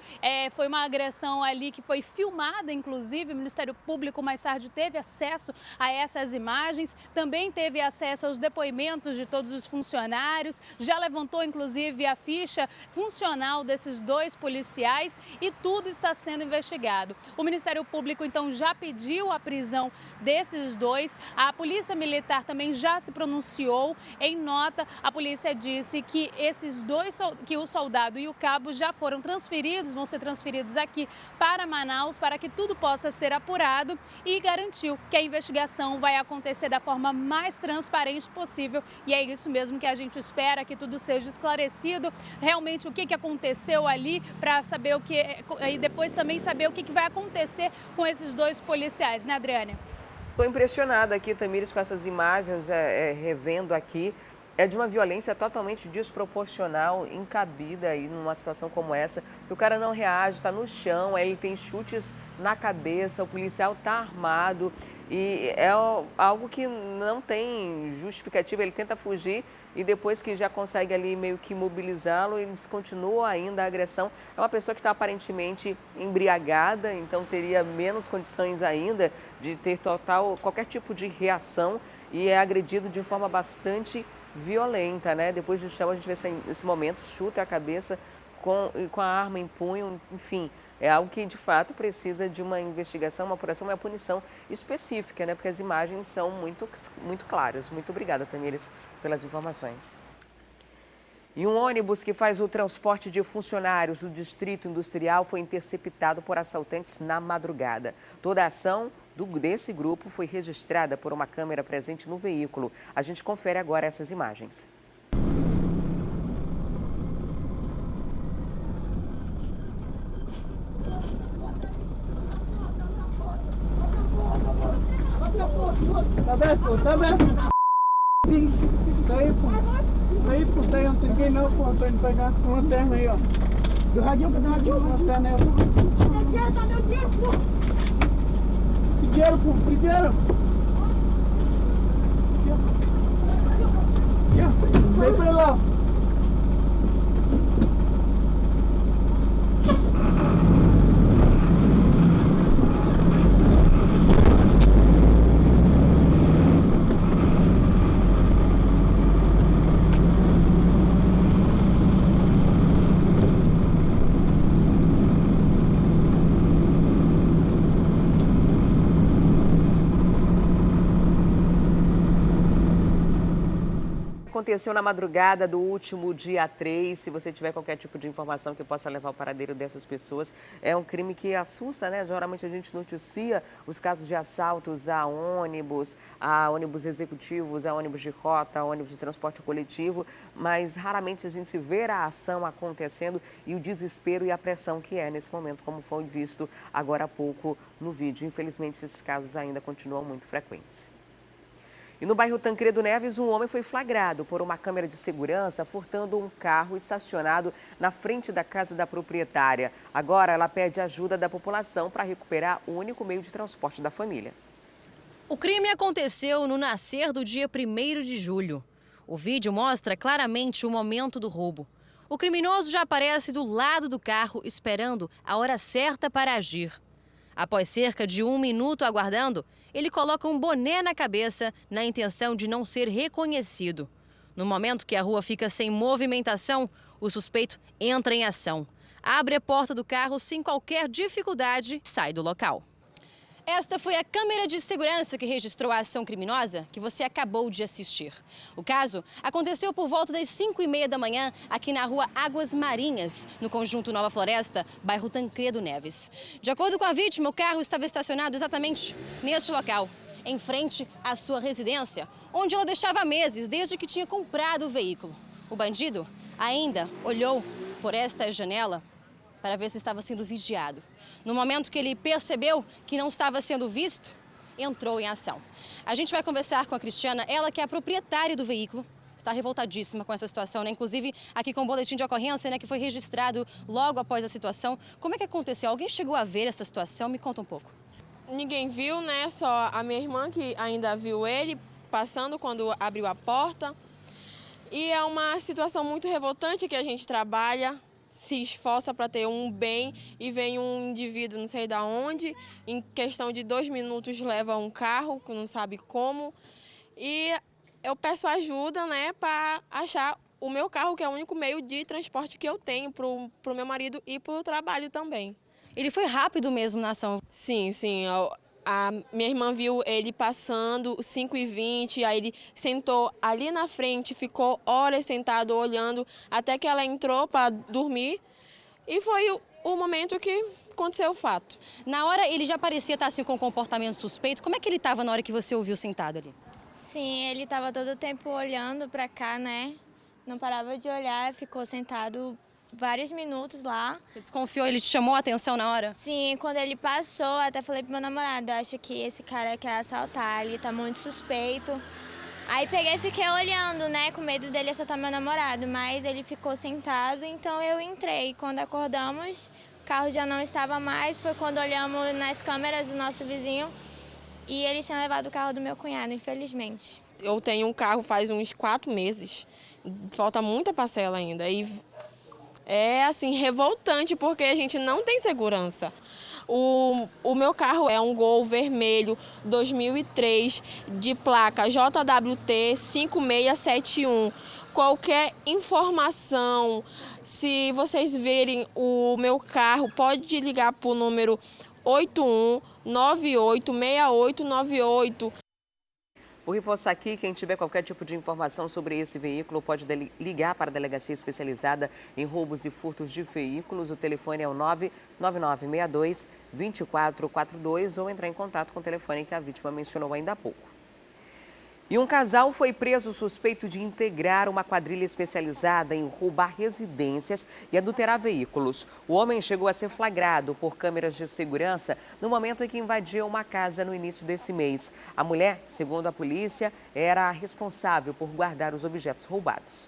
foi uma agressão ali que foi filmada, inclusive o Ministério Público mais tarde teve acesso a essas imagens, também teve acesso aos depoimentos de todos os funcionários, já levantou inclusive a ficha funcional desses dois policiais e tudo está sendo investigado. O Ministério Público então já pediu a prisão desses dois, a Polícia Militar também já se pronunciou em nota, a polícia disse que esses dois, que o soldado e o cabo já foram transferidos, vão ser transferidos aqui para Manaus para que tudo possa ser apurado e garantiu que a investigação vai acontecer da forma mais transparente possível e é isso mesmo que a gente espera, que tudo seja esclarecido, realmente o que aconteceu ali para saber o que, e depois também saber o que vai acontecer com esses dois policiais, né, Adriane? Estou impressionada aqui, Tamiris, com essas imagens, revendo aqui. É de uma violência totalmente desproporcional, incabida aí numa situação como essa. O cara não reage, está no chão, aí ele tem chutes na cabeça, o policial está armado e é algo que não tem justificativa. Ele tenta fugir e depois que já consegue ali meio que imobilizá-lo, eles continuam ainda a agressão. É uma pessoa que está aparentemente embriagada, então teria menos condições ainda de ter qualquer tipo de reação e é agredido de forma bastante violenta, né? Depois do chão a gente vê esse momento, chuta a cabeça com a arma em punho, enfim, é algo que de fato precisa de uma investigação, uma apuração, uma punição específica, né? Porque as imagens são muito claras. Muito obrigada, Tamiris, pelas informações. E um ônibus que faz o transporte de funcionários do Distrito Industrial foi interceptado por assaltantes na madrugada. Toda a ação desse grupo foi registrada por uma câmera presente no veículo. A gente confere agora essas imagens. Tá aberto. Daí por dentro, ninguém não, pô, tô indo pegar uma lanterna aí, ó. Cadê o radinho? Cadê o radinho? Cadê meu disco? Que dinheiro, pô? Que dinheiro? Vem pra lá. Aconteceu na madrugada do último dia 3. Se você tiver qualquer tipo de informação que possa levar ao paradeiro dessas pessoas, é um crime que assusta, né? Geralmente a gente noticia os casos de assaltos a ônibus executivos, a ônibus de rota, a ônibus de transporte coletivo, mas raramente a gente vê a ação acontecendo e o desespero e a pressão que é nesse momento, como foi visto agora há pouco no vídeo. Infelizmente, esses casos ainda continuam muito frequentes. E no bairro Tancredo Neves, um homem foi flagrado por uma câmera de segurança furtando um carro estacionado na frente da casa da proprietária. Agora, ela pede ajuda da população para recuperar o único meio de transporte da família. O crime aconteceu no nascer do dia 1º de julho. O vídeo mostra claramente o momento do roubo. O criminoso já aparece do lado do carro, esperando a hora certa para agir. Após cerca de 1 minuto aguardando, ele coloca um boné na cabeça na intenção de não ser reconhecido. No momento que a rua fica sem movimentação, o suspeito entra em ação. Abre a porta do carro sem qualquer dificuldade e sai do local. Esta foi a câmera de segurança que registrou a ação criminosa que você acabou de assistir. O caso aconteceu por volta das 5h30 da manhã aqui na rua Águas Marinhas, no conjunto Nova Floresta, bairro Tancredo Neves. De acordo com a vítima, o carro estava estacionado exatamente neste local, em frente à sua residência, onde ela deixava há meses, desde que tinha comprado o veículo. O bandido ainda olhou por esta janela para ver se estava sendo vigiado. No momento que ele percebeu que não estava sendo visto, entrou em ação. A gente vai conversar com a Cristiana, ela que é a proprietária do veículo. Está revoltadíssima com essa situação, né? Inclusive aqui com o boletim de ocorrência, né, que foi registrado logo após a situação. Como é que aconteceu? Alguém chegou a ver essa situação? Me conta um pouco. Ninguém viu, né? Só a minha irmã que ainda viu ele passando quando abriu a porta. E é uma situação muito revoltante que a gente trabalha, se esforça para ter um bem e vem um indivíduo não sei de onde, em questão de 2 minutos leva um carro, que não sabe como. E eu peço ajuda, né, para achar o meu carro, que é o único meio de transporte que eu tenho para o meu marido e para o trabalho também. Ele foi rápido mesmo na ação? Sim, sim. A minha irmã viu ele passando 5h20, aí ele sentou ali na frente, ficou horas sentado olhando, até que ela entrou para dormir e foi o momento que aconteceu o fato. Na hora ele já parecia estar assim com um comportamento suspeito. Como é que ele estava na hora que você o viu sentado ali? Sim, ele estava todo o tempo olhando para cá, né? Não parava de olhar, ficou sentado vários minutos lá. Você desconfiou? Ele te chamou a atenção na hora? Sim, quando ele passou, até falei pro meu namorado, acho que esse cara quer assaltar, ele tá muito suspeito. Aí peguei e fiquei olhando, né, com medo dele assaltar meu namorado, mas ele ficou sentado, então eu entrei. Quando acordamos, o carro já não estava mais, foi quando olhamos nas câmeras do nosso vizinho e ele tinha levado o carro do meu cunhado, infelizmente. Eu tenho um carro faz uns 4 meses, falta muita parcela ainda e é assim, revoltante porque a gente não tem segurança. O meu carro é um Gol vermelho 2003 de placa JWT 5671. Qualquer informação, se vocês verem o meu carro, pode ligar para o número 81986898. Vou reforçar aqui, quem tiver qualquer tipo de informação sobre esse veículo pode ligar para a Delegacia Especializada em Roubos e Furtos de Veículos. O telefone é o 99962-2442 ou entrar em contato com o telefone que a vítima mencionou ainda há pouco. E um casal foi preso suspeito de integrar uma quadrilha especializada em roubar residências e adulterar veículos. O homem chegou a ser flagrado por câmeras de segurança no momento em que invadia uma casa no início desse mês. A mulher, segundo a polícia, era a responsável por guardar os objetos roubados.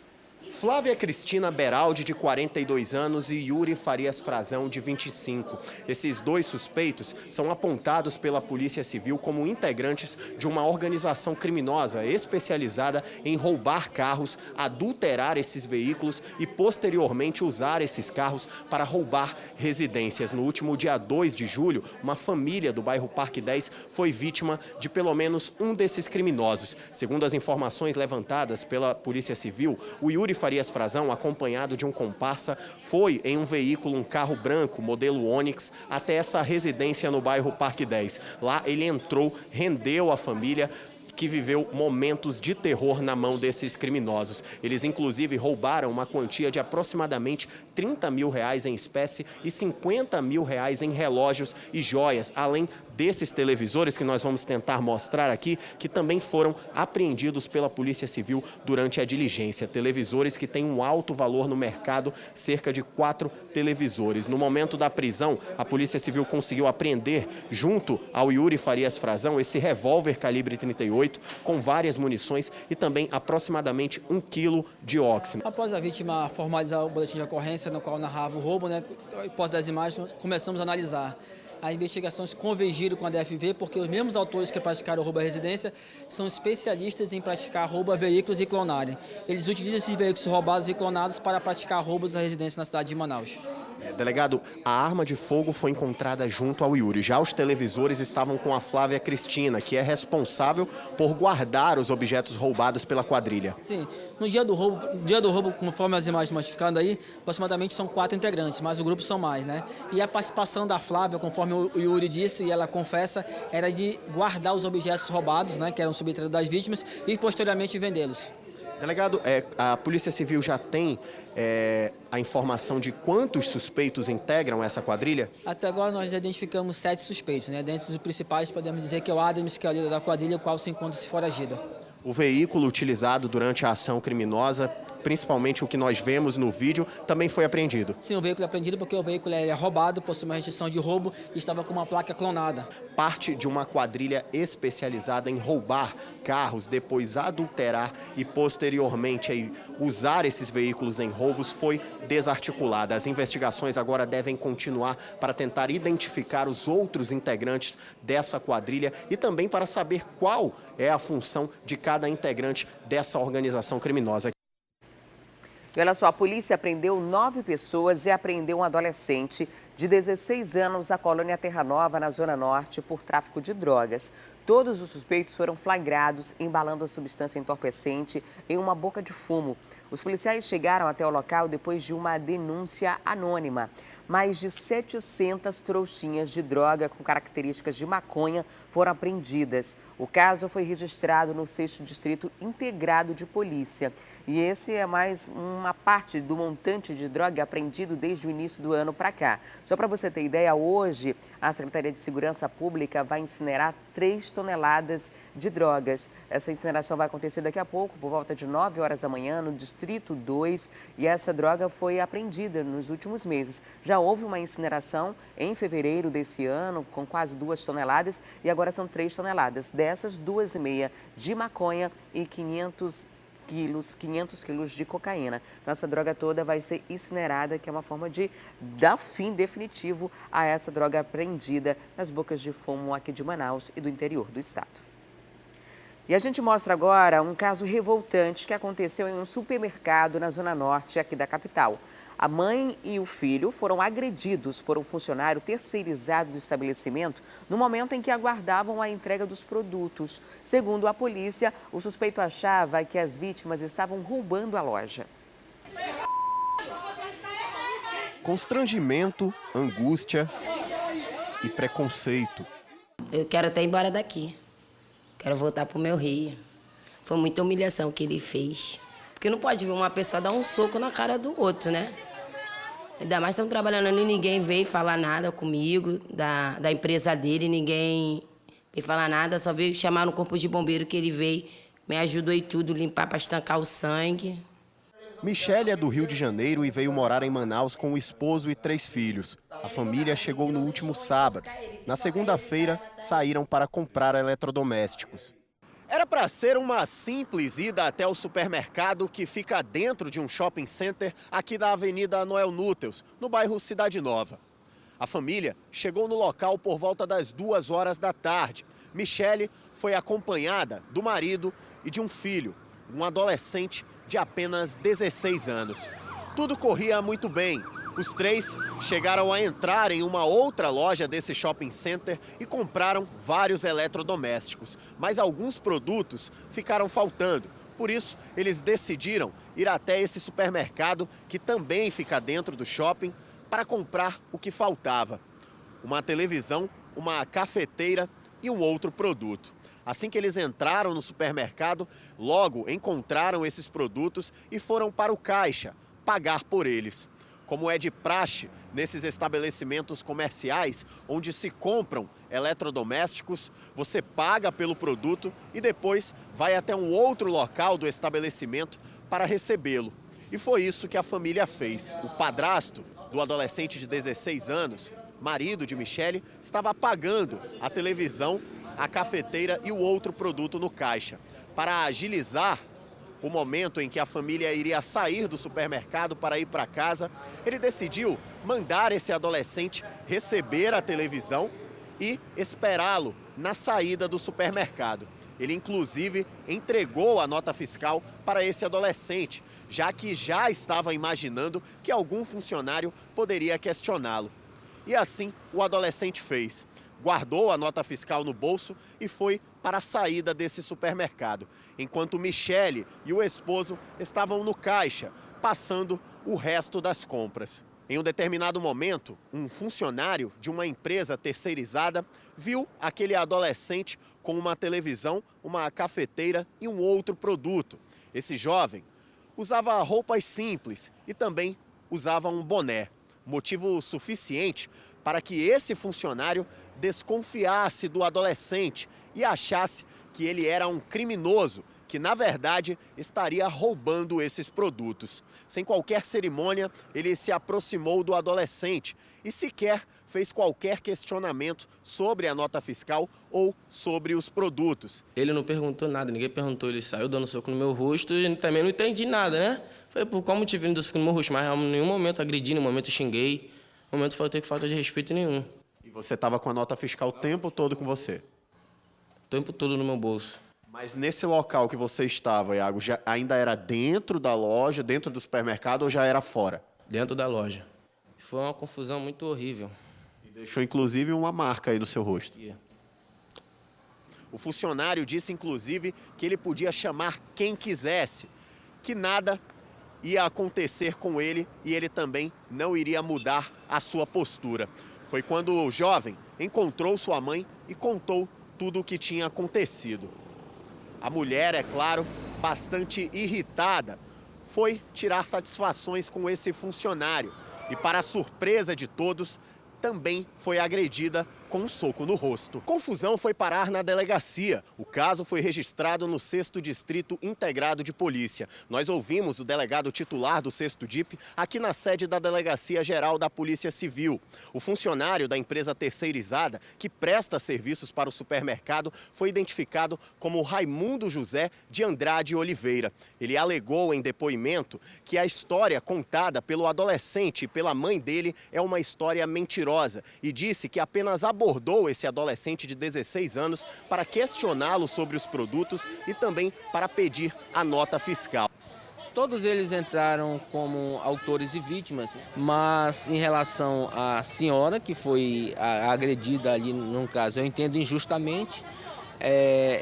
Flávia Cristina Beraldi, de 42 anos, e Yuri Farias Frazão, de 25. Esses dois suspeitos são apontados pela Polícia Civil como integrantes de uma organização criminosa especializada em roubar carros, adulterar esses veículos e, posteriormente, usar esses carros para roubar residências. No último dia 2 de julho, uma família do bairro Parque 10 foi vítima de pelo menos um desses criminosos. Segundo as informações levantadas pela Polícia Civil, o Yuri Farias Frazão, acompanhado de um comparsa, foi em um veículo, um carro branco, modelo Onix, até essa residência no bairro Parque 10. Lá ele entrou, rendeu a família, que viveu momentos de terror na mão desses criminosos. Eles, inclusive, roubaram uma quantia de aproximadamente R$30 mil em espécie e R$50 mil em relógios e joias, além desses televisores que nós vamos tentar mostrar aqui, que também foram apreendidos pela Polícia Civil durante a diligência. Televisores que têm um alto valor no mercado, cerca de 4 televisores. No momento da prisão, a Polícia Civil conseguiu apreender, junto ao Yuri Farias Frazão, esse revólver calibre 38, com várias munições e também aproximadamente 1 quilo de óxido. Após a vítima formalizar o boletim de ocorrência, no qual narrava o roubo, após das imagens, começamos a analisar. As investigações convergiram com a DFV, porque os mesmos autores que praticaram o roubo à residência são especialistas em praticar roubo a veículos e clonarem. Eles utilizam esses veículos roubados e clonados para praticar roubos à residência na cidade de Manaus. Delegado, a arma de fogo foi encontrada junto ao Yuri. Já os televisores estavam com a Flávia Cristina, que é responsável por guardar os objetos roubados pela quadrilha. Sim, no dia do roubo, conforme as imagens modificando aí, aproximadamente são 4 integrantes, mas o grupo são mais, né? E a participação da Flávia, conforme o Yuri disse e ela confessa, era de guardar os objetos roubados, né, que eram subtraídos das vítimas, e posteriormente vendê-los. Delegado, a Polícia Civil já tem a informação de quantos suspeitos integram essa quadrilha? Até agora nós identificamos 7 suspeitos, né? Dentre os principais podemos dizer que é o Adams, que é o líder da quadrilha, o qual se encontra foragido. O veículo utilizado durante a ação criminosa, principalmente o que nós vemos no vídeo, também foi apreendido. Sim, o veículo é apreendido porque o veículo é roubado, possui uma restrição de roubo e estava com uma placa clonada. Parte de uma quadrilha especializada em roubar carros, depois adulterar e posteriormente usar esses veículos em roubos foi desarticulada. As investigações agora devem continuar para tentar identificar os outros integrantes dessa quadrilha e também para saber qual é a função de cada integrante dessa organização criminosa. E olha só, a polícia prendeu 9 pessoas e apreendeu um adolescente de 16 anos na colônia Terra Nova, na Zona Norte, por tráfico de drogas. Todos os suspeitos foram flagrados embalando a substância entorpecente em uma boca de fumo. Os policiais chegaram até o local depois de uma denúncia anônima. Mais de 700 trouxinhas de droga com características de maconha foram apreendidas. O caso foi registrado no 6º Distrito Integrado de Polícia. E esse é mais uma parte do montante de droga apreendido desde o início do ano para cá. Só para você ter ideia, hoje a Secretaria de Segurança Pública vai incinerar 3 toneladas de drogas. Essa incineração vai acontecer daqui a pouco, por volta de 9 horas da manhã, no Distrito 2, e essa droga foi apreendida nos últimos meses. Já houve uma incineração em fevereiro desse ano, com quase 2 toneladas, e agora são 3 toneladas. Dessas, 2,5 de maconha e 500 quilos de cocaína. Então, essa droga toda vai ser incinerada, que é uma forma de dar fim definitivo a essa droga apreendida nas bocas de fumo aqui de Manaus e do interior do estado. E a gente mostra agora um caso revoltante que aconteceu em um supermercado na Zona Norte aqui da capital. A mãe e o filho foram agredidos por um funcionário terceirizado do estabelecimento no momento em que aguardavam a entrega dos produtos. Segundo a polícia, o suspeito achava que as vítimas estavam roubando a loja. Constrangimento, angústia e preconceito. Eu quero até ir embora daqui. Quero voltar pro meu Rio. Foi muita humilhação que ele fez. Porque não pode ver uma pessoa dar um soco na cara do outro, né? Ainda mais estamos trabalhando ali, ninguém veio falar nada comigo, da empresa dele, ninguém veio falar nada, só veio chamar no corpo de bombeiro que ele veio, me ajudou e tudo, limpar para estancar o sangue. Michele é do Rio de Janeiro e veio morar em Manaus com o esposo e 3 filhos. A família chegou no último sábado. Na segunda-feira, saíram para comprar eletrodomésticos. Era para ser uma simples ida até o supermercado que fica dentro de um shopping center aqui da Avenida Noel Núteus, no bairro Cidade Nova. A família chegou no local por volta das 2 horas da tarde. Michele foi acompanhada do marido e de um filho, um adolescente de apenas 16 anos. Tudo corria muito bem. Os 3 chegaram a entrar em uma outra loja desse shopping center e compraram vários eletrodomésticos, mas alguns produtos ficaram faltando. Por isso, eles decidiram ir até esse supermercado, que também fica dentro do shopping, para comprar o que faltava: uma televisão, uma cafeteira e um outro produto. Assim que eles entraram no supermercado, logo encontraram esses produtos e foram para o caixa pagar por eles. Como é de praxe nesses estabelecimentos comerciais, onde se compram eletrodomésticos, você paga pelo produto e depois vai até um outro local do estabelecimento para recebê-lo. E foi isso que a família fez. O padrasto do adolescente de 16 anos, marido de Michele, estava pagando a televisão, a cafeteira e o outro produto no caixa. Para agilizar o momento em que a família iria sair do supermercado para ir para casa, ele decidiu mandar esse adolescente receber a televisão e esperá-lo na saída do supermercado. Ele, inclusive, entregou a nota fiscal para esse adolescente, já que já estava imaginando que algum funcionário poderia questioná-lo. E assim o adolescente fez. Guardou a nota fiscal no bolso e foi para a saída desse supermercado, enquanto Michele e o esposo estavam no caixa, passando o resto das compras. Em um determinado momento, um funcionário de uma empresa terceirizada viu aquele adolescente com uma televisão, uma cafeteira e um outro produto. Esse jovem usava roupas simples e também usava um boné, motivo suficiente para que esse funcionário desconfiasse do adolescente e achasse que ele era um criminoso, que na verdade estaria roubando esses produtos. Sem qualquer cerimônia, ele se aproximou do adolescente e sequer fez qualquer questionamento sobre a nota fiscal ou sobre os produtos. Ele não perguntou nada, ninguém perguntou, ele saiu dando soco no meu rosto e também não entendi nada, né? Falei, por qual motivo ele deu soco no meu rosto? Mas em nenhum momento agredi, em nenhum momento xinguei, em nenhum momento falta de respeito nenhum. E você estava com a nota fiscal o tempo todo com você? O tempo todo no meu bolso. Mas nesse local que você estava, Iago, ainda era dentro da loja, dentro do supermercado ou já era fora? Dentro da loja. Foi uma confusão muito horrível. E deixou inclusive uma marca aí no seu rosto. O funcionário disse inclusive que ele podia chamar quem quisesse, que nada ia acontecer com ele e ele também não iria mudar a sua postura. Foi quando o jovem encontrou sua mãe e contou tudo o que tinha acontecido. A mulher, é claro, bastante irritada, foi tirar satisfações com esse funcionário e, para a surpresa de todos, também foi agredida com um soco no rosto. Confusão foi parar na delegacia. O caso foi registrado no 6º Distrito Integrado de Polícia. Nós ouvimos o delegado titular do 6º DIP aqui na sede da Delegacia Geral da Polícia Civil. O funcionário da empresa terceirizada, que presta serviços para o supermercado, foi identificado como Raimundo José de Andrade Oliveira. Ele alegou em depoimento que a história contada pelo adolescente e pela mãe dele é uma história mentirosa e disse que apenas abordou esse adolescente de 16 anos para questioná-lo sobre os produtos e também para pedir a nota fiscal. Todos eles entraram como autores e vítimas, mas em relação à senhora, que foi agredida ali, no caso, eu entendo injustamente,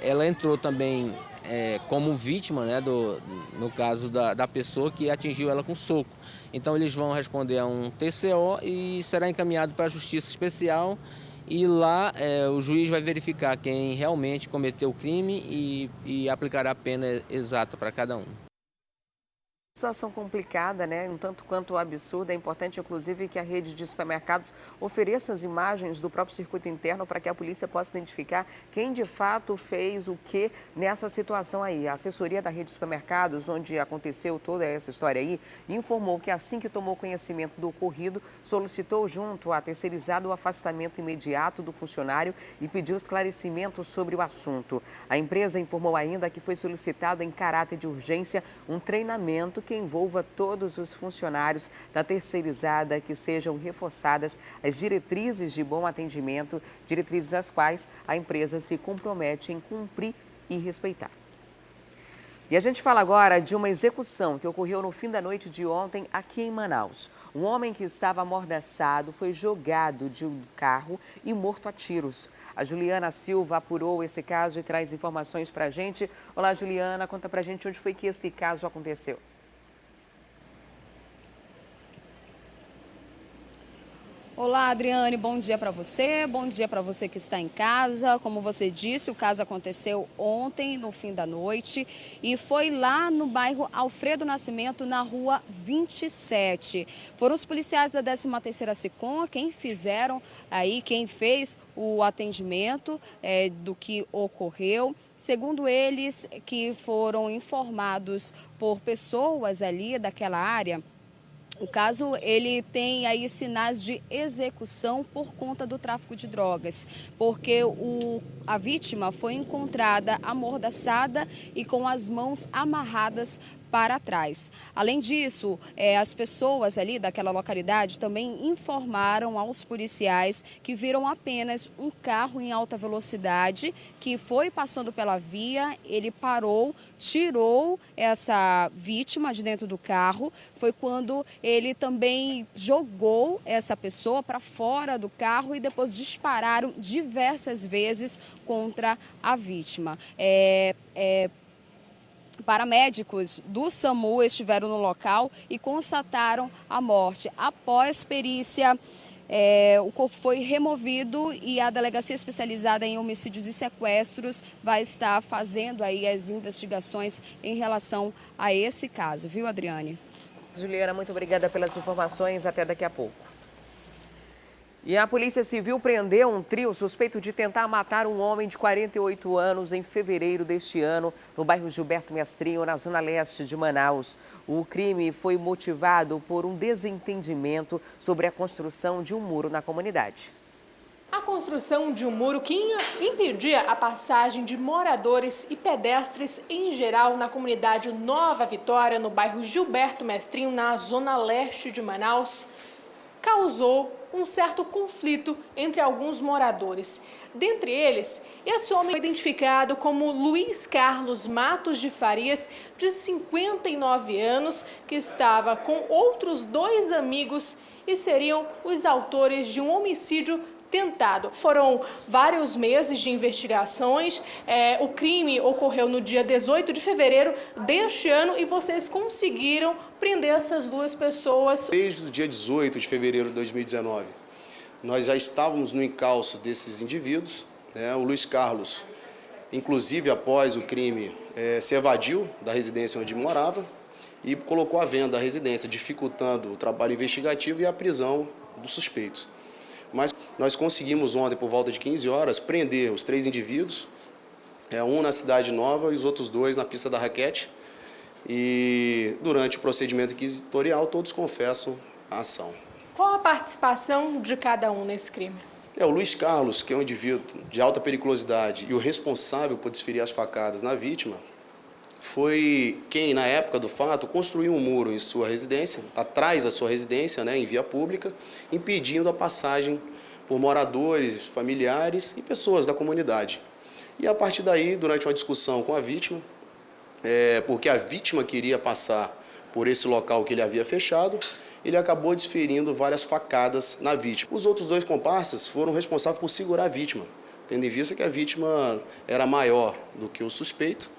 ela entrou também como vítima, né, no caso da pessoa que atingiu ela com soco. Então eles vão responder a um TCO e será encaminhado para a Justiça Especial. E lá o juiz vai verificar quem realmente cometeu o crime e aplicará a pena exata para cada um. Situação complicada, né? Um tanto quanto absurda. É importante, inclusive, que a rede de supermercados ofereça as imagens do próprio circuito interno para que a polícia possa identificar quem de fato fez o que nessa situação aí. A assessoria da rede de supermercados, onde aconteceu toda essa história aí, informou que assim que tomou conhecimento do ocorrido, solicitou junto à terceirizada o afastamento imediato do funcionário e pediu esclarecimento sobre o assunto. A empresa informou ainda que foi solicitado em caráter de urgência um treinamento que envolva todos os funcionários da terceirizada, que sejam reforçadas as diretrizes de bom atendimento, diretrizes as quais a empresa se compromete em cumprir e respeitar. E a gente fala agora de uma execução que ocorreu no fim da noite de ontem aqui em Manaus. Um homem que estava amordaçado foi jogado de um carro e morto a tiros. A Juliana Silva apurou esse caso e traz informações para a gente. Olá, Juliana, conta para a gente onde foi que esse caso aconteceu. Olá, Adriane, bom dia para você que está em casa. Como você disse, o caso aconteceu ontem, no fim da noite, e foi lá no bairro Alfredo Nascimento, na rua 27. Foram os policiais da 13ª SECOM quem fez o atendimento do que ocorreu. Segundo eles, que foram informados por pessoas ali daquela área, o caso, ele tem aí sinais de execução por conta do tráfico de drogas, porque a vítima foi encontrada amordaçada e com as mãos amarradas para trás. Além disso, as pessoas ali daquela localidade também informaram aos policiais que viram apenas um carro em alta velocidade que foi passando pela via, ele parou, tirou essa vítima de dentro do carro, foi quando ele também jogou essa pessoa para fora do carro e depois dispararam diversas vezes contra a vítima. Paramédicos do SAMU estiveram no local e constataram a morte. Após perícia, o corpo foi removido e a Delegacia Especializada em Homicídios e Sequestros vai estar fazendo aí as investigações em relação a esse caso, viu, Adriane? Juliana, muito obrigada pelas informações. Até daqui a pouco. E a Polícia Civil prendeu um trio suspeito de tentar matar um homem de 48 anos em fevereiro deste ano, no bairro Gilberto Mestrinho, na zona leste de Manaus. O crime foi motivado por um desentendimento sobre a construção de um muro na comunidade. A construção de um muro que impedia a passagem de moradores e pedestres em geral na comunidade Nova Vitória, no bairro Gilberto Mestrinho, na zona leste de Manaus, causou um certo conflito entre alguns moradores. Dentre eles, esse homem foi identificado como Luiz Carlos Matos de Farias, de 59 anos, que estava com outros 2 amigos e seriam os autores de um homicídio tentado. Foram vários meses de investigações. O crime ocorreu no dia 18 de fevereiro deste ano e vocês conseguiram prender essas 2 pessoas. Desde o dia 18 de fevereiro de 2019, nós já estávamos no encalço desses indivíduos. O Luiz Carlos, inclusive após o crime, se evadiu da residência onde morava e colocou à venda a residência, dificultando o trabalho investigativo e a prisão dos suspeitos. Mas nós conseguimos ontem, por volta de 15 horas, prender os 3 indivíduos, um na Cidade Nova e os outros 2 na pista da raquete. E durante o procedimento inquisitorial, todos confessam a ação. Qual a participação de cada um nesse crime? O Luiz Carlos, que é um indivíduo de alta periculosidade e o responsável por desferir as facadas na vítima, foi quem, na época do fato, construiu um muro em sua residência, atrás da sua residência, em via pública, impedindo a passagem por moradores, familiares e pessoas da comunidade. E a partir daí, durante uma discussão com a vítima, porque a vítima queria passar por esse local que ele havia fechado, ele acabou desferindo várias facadas na vítima. Os outros 2 comparsas foram responsáveis por segurar a vítima, tendo em vista que a vítima era maior do que o suspeito,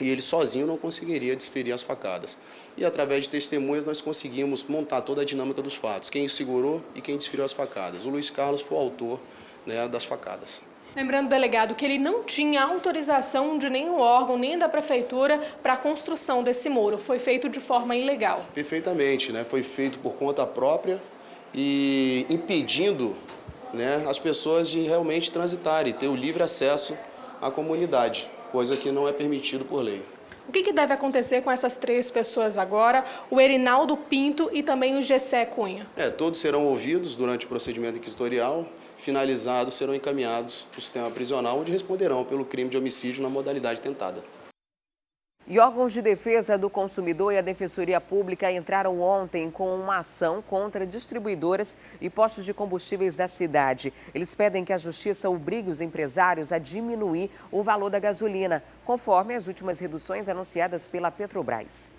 e ele sozinho não conseguiria desferir as facadas. E através de testemunhas nós conseguimos montar toda a dinâmica dos fatos, quem segurou e quem desferiu as facadas. O Luiz Carlos foi o autor das facadas. Lembrando, delegado, que ele não tinha autorização de nenhum órgão, nem da prefeitura, para a construção desse muro. Foi feito de forma ilegal. Perfeitamente, né? Foi feito por conta própria e impedindo, né, as pessoas de realmente transitarem, ter o livre acesso à comunidade, coisa que não é permitido por lei. O que deve acontecer com essas 3 pessoas agora, o Erinaldo Pinto e também o Gessé Cunha? Todos serão ouvidos durante o procedimento inquisitorial, finalizados serão encaminhados para o sistema prisional, onde responderão pelo crime de homicídio na modalidade tentada. E órgãos de defesa do consumidor e a Defensoria Pública entraram ontem com uma ação contra distribuidoras e postos de combustíveis da cidade. Eles pedem que a Justiça obrigue os empresários a diminuir o valor da gasolina, conforme as últimas reduções anunciadas pela Petrobras.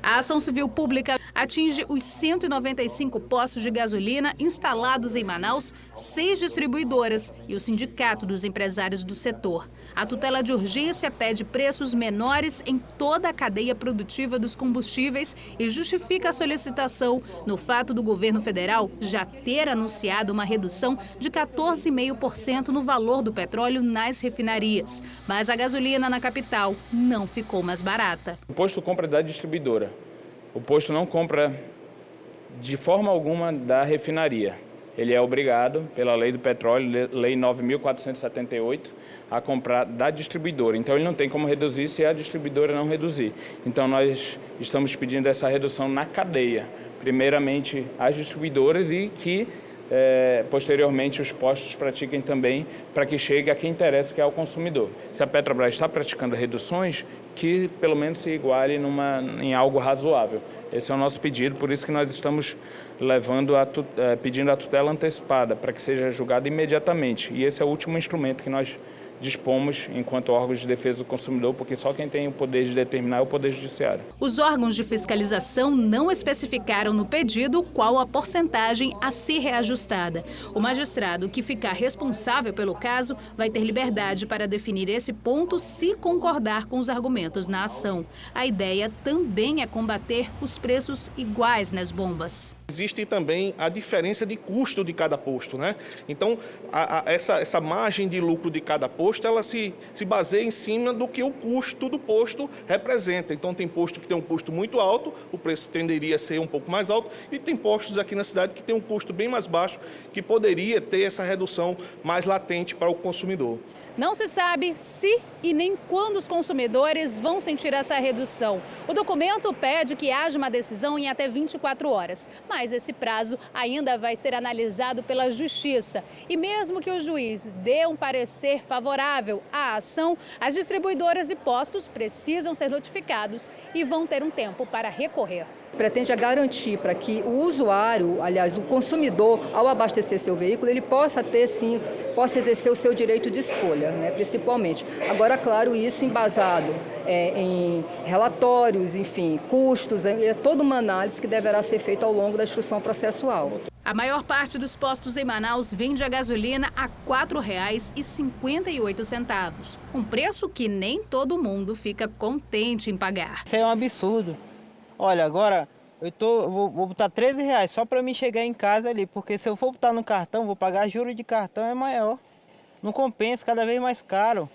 A ação civil pública atinge os 195 postos de gasolina instalados em Manaus, 6 distribuidoras e o Sindicato dos Empresários do Setor. A tutela de urgência pede preços menores em toda a cadeia produtiva dos combustíveis e justifica a solicitação no fato do governo federal já ter anunciado uma redução de 14,5% no valor do petróleo nas refinarias. Mas a gasolina na capital não ficou mais barata. O posto compra da distribuidora. O posto não compra de forma alguma da refinaria. Ele é obrigado, pela lei do petróleo, lei 9.478, a comprar da distribuidora. Então, ele não tem como reduzir se a distribuidora não reduzir. Então, nós estamos pedindo essa redução na cadeia. Primeiramente, as distribuidoras e que, posteriormente, os postos pratiquem também para que chegue a quem interessa, que é o consumidor. Se a Petrobras está praticando reduções, que pelo menos se iguale em algo razoável. Esse é o nosso pedido, por isso que nós estamos pedindo a tutela antecipada, para que seja julgado imediatamente. E esse é o último instrumento que nós dispomos enquanto órgãos de defesa do consumidor, porque só quem tem o poder de determinar é o Poder Judiciário. Os órgãos de fiscalização não especificaram no pedido qual a porcentagem a ser reajustada. O magistrado que ficar responsável pelo caso vai ter liberdade para definir esse ponto se concordar com os argumentos na ação. A ideia também é combater os preços iguais nas bombas. Existe também a diferença de custo de cada posto, né? Então, essa margem de lucro de cada posto, ela se baseia em cima do que o custo do posto representa. Então, tem posto que tem um custo muito alto, o preço tenderia a ser um pouco mais alto, e tem postos aqui na cidade que tem um custo bem mais baixo, que poderia ter essa redução mais latente para o consumidor. Não se sabe se e nem quando os consumidores vão sentir essa redução. O documento pede que haja uma decisão em até 24 horas, mas esse prazo ainda vai ser analisado pela Justiça. E mesmo que o juiz dê um parecer favorável à ação, as distribuidoras e postos precisam ser notificados e vão ter um tempo para recorrer. Pretende garantir para que o usuário, aliás, o consumidor, ao abastecer seu veículo, ele possa ter, sim, possa exercer o seu direito de escolha, né, principalmente. Agora, claro, isso embasado em relatórios, enfim, custos, é toda uma análise que deverá ser feita ao longo da instrução processual. A maior parte dos postos em Manaus vende a gasolina a R$ 4,58, um preço que nem todo mundo fica contente em pagar. Isso é um absurdo. Olha, agora vou botar R$13 só para mim chegar em casa ali, porque se eu for botar no cartão, vou pagar juros de cartão, é maior. Não compensa, cada vez mais caro.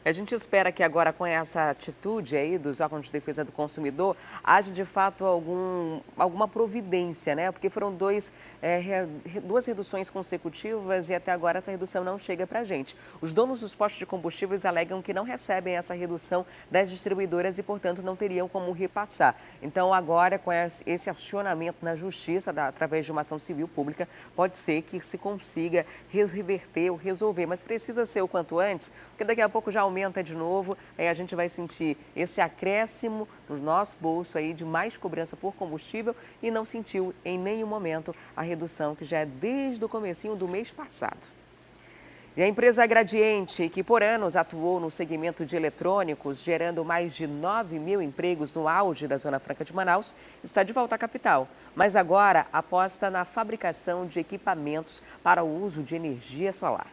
A gente espera que agora, com essa atitude aí dos órgãos de defesa do consumidor, haja de fato alguma providência, né? Porque foram duas reduções consecutivas e até agora essa redução não chega para a gente. Os donos dos postos de combustíveis alegam que não recebem essa redução das distribuidoras e, portanto, não teriam como repassar. Então, agora, com esse acionamento na Justiça, através de uma ação civil pública, pode ser que se consiga reverter ou resolver, mas precisa ser o quanto antes, porque daqui a pouco já aumenta de novo, aí a gente vai sentir esse acréscimo no nosso bolso aí de mais cobrança por combustível e não sentiu em nenhum momento a redução que já é desde o comecinho do mês passado. E a empresa Gradiente, que por anos atuou no segmento de eletrônicos, gerando mais de 9 mil empregos no auge da Zona Franca de Manaus, está de volta à capital. Mas agora aposta na fabricação de equipamentos para o uso de energia solar.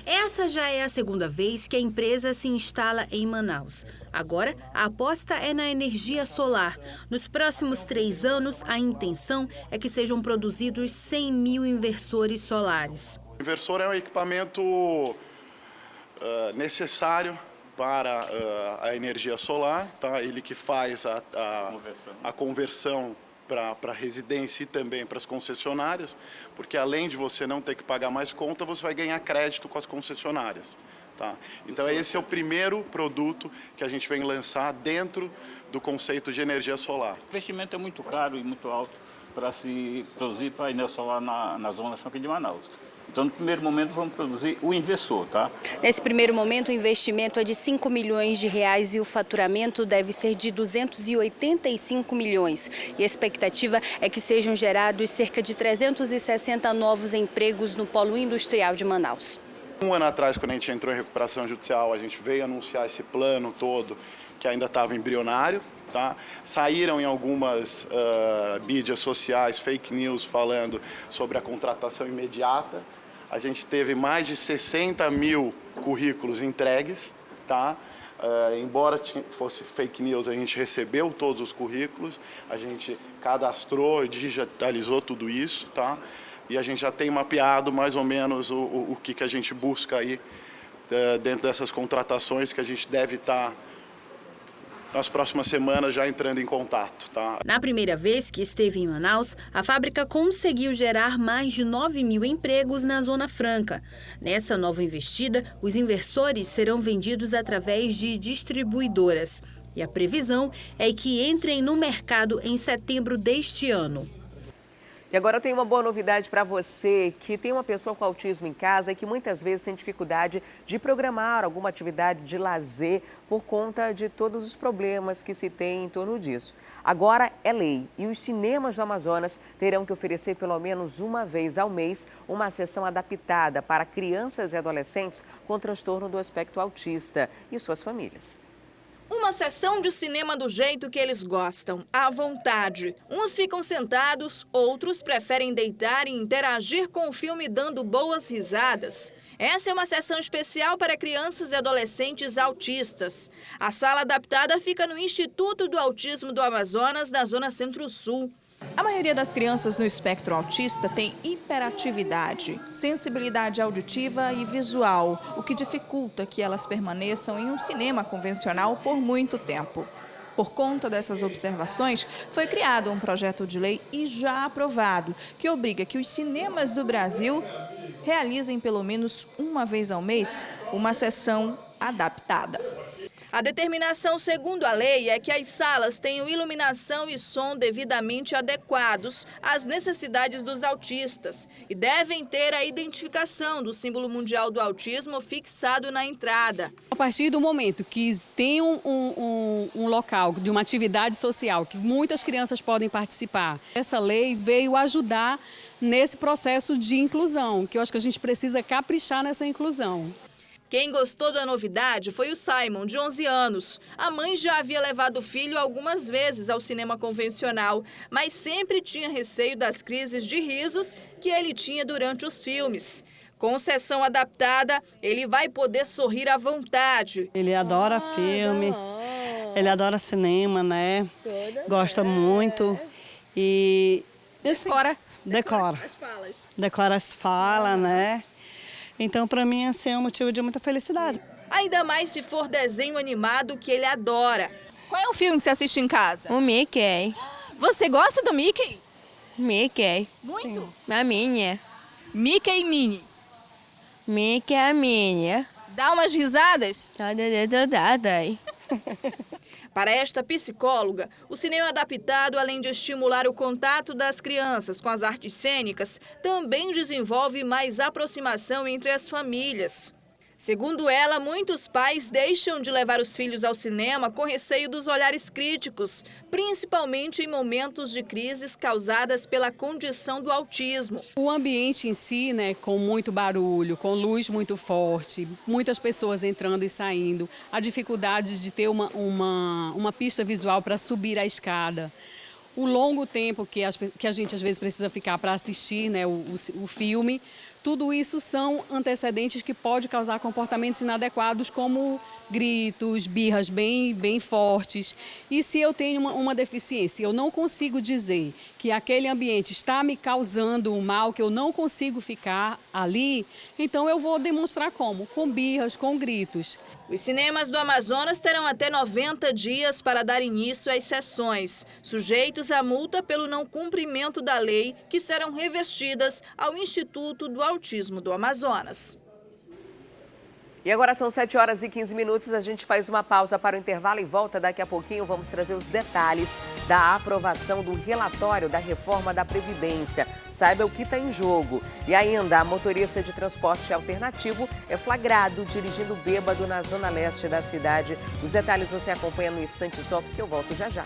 Essa já é a segunda vez que a empresa se instala em Manaus. Agora, a aposta é na energia solar. Nos próximos 3 anos, a intenção é que sejam produzidos 100 mil inversores solares. O inversor é um equipamento necessário para a energia solar, tá? Ele que faz a conversão para a residência e também para as concessionárias, porque além de você não ter que pagar mais conta, você vai ganhar crédito com as concessionárias. Tá? Então esse é o primeiro produto que a gente vem lançar dentro do conceito de energia solar. O investimento é muito caro e muito alto para se produzir painel solar na zona franca de Manaus. Então, no primeiro momento, vamos produzir o inversor, tá? Nesse primeiro momento, o investimento é de 5 milhões de reais e o faturamento deve ser de 285 milhões. E a expectativa é que sejam gerados cerca de 360 novos empregos no polo industrial de Manaus. Um ano atrás, quando a gente entrou em recuperação judicial, a gente veio anunciar esse plano todo, que ainda estava embrionário. Tá? Saíram em algumas mídias sociais, fake news, falando sobre a contratação imediata. A gente teve mais de 60 mil currículos entregues. Tá? Embora fosse fake news, a gente recebeu todos os currículos, a gente cadastrou e digitalizou tudo isso. Tá? E a gente já tem mapeado mais ou menos o que a gente busca aí dentro dessas contratações que a gente deve estar nas próximas semanas já entrando em contato. Tá? Na primeira vez que esteve em Manaus, a fábrica conseguiu gerar mais de 9 mil empregos na Zona Franca. Nessa nova investida, os inversores serão vendidos através de distribuidoras. E a previsão é que entrem no mercado em setembro deste ano. E agora eu tenho uma boa novidade para você que tem uma pessoa com autismo em casa e que muitas vezes tem dificuldade de programar alguma atividade de lazer por conta de todos os problemas que se tem em torno disso. Agora é lei e os cinemas do Amazonas terão que oferecer pelo menos uma vez ao mês uma sessão adaptada para crianças e adolescentes com transtorno do espectro autista e suas famílias. Uma sessão de cinema do jeito que eles gostam, à vontade. Uns ficam sentados, outros preferem deitar e interagir com o filme dando boas risadas. Essa é uma sessão especial para crianças e adolescentes autistas. A sala adaptada fica no Instituto do Autismo do Amazonas, na Zona Centro-Sul. A maioria das crianças no espectro autista tem hiperatividade, sensibilidade auditiva e visual, o que dificulta que elas permaneçam em um cinema convencional por muito tempo. Por conta dessas observações, foi criado um projeto de lei e já aprovado, que obriga que os cinemas do Brasil realizem pelo menos uma vez ao mês uma sessão adaptada. A determinação, segundo a lei, é que as salas tenham iluminação e som devidamente adequados às necessidades dos autistas e devem ter a identificação do símbolo mundial do autismo fixado na entrada. A partir do momento que tem um local de uma atividade social que muitas crianças podem participar, essa lei veio ajudar nesse processo de inclusão, que eu acho que a gente precisa caprichar nessa inclusão. Quem gostou da novidade foi o Simon, de 11 anos. A mãe já havia levado o filho algumas vezes ao cinema convencional, mas sempre tinha receio das crises de risos que ele tinha durante os filmes. Com sessão adaptada, ele vai poder sorrir à vontade. Ele adora filme, ele adora cinema, né? Gosta muito e... Decora as falas. Decora as falas, né? Então, para mim, assim, é um motivo de muita felicidade. Ainda mais se for desenho animado que ele adora. Qual é o filme que você assiste em casa? O Mickey. Você gosta do Mickey? Mickey. Muito? Sim. A minha. Mickey e Minnie. Mickey é a minha. Dá umas risadas? Para esta psicóloga, o cinema adaptado, além de estimular o contato das crianças com as artes cênicas, também desenvolve mais aproximação entre as famílias. Segundo ela, muitos pais deixam de levar os filhos ao cinema com receio dos olhares críticos, principalmente em momentos de crises causadas pela condição do autismo. O ambiente em si, né, com muito barulho, com luz muito forte, muitas pessoas entrando e saindo, a dificuldade de ter uma pista visual para subir a escada. O longo tempo que a gente às vezes precisa ficar para assistir, né, o filme, tudo isso são antecedentes que podem causar comportamentos inadequados, como gritos, birras bem fortes. E se eu tenho uma deficiência, eu não consigo dizer que aquele ambiente está me causando um mal, que eu não consigo ficar ali, então eu vou demonstrar como? Com birras, com gritos. Os cinemas do Amazonas terão até 90 dias para dar início às sessões, sujeitos à multa pelo não cumprimento da lei, que serão revestidas ao Instituto do Autismo do Amazonas. E agora são 7h15, a gente faz uma pausa para o intervalo e volta daqui a pouquinho. Vamos trazer os detalhes da aprovação do relatório da reforma da Previdência. Saiba o que está em jogo. E ainda, a motorista de transporte alternativo é flagrado dirigindo bêbado na zona leste da cidade. Os detalhes você acompanha no instante só, porque eu volto já já.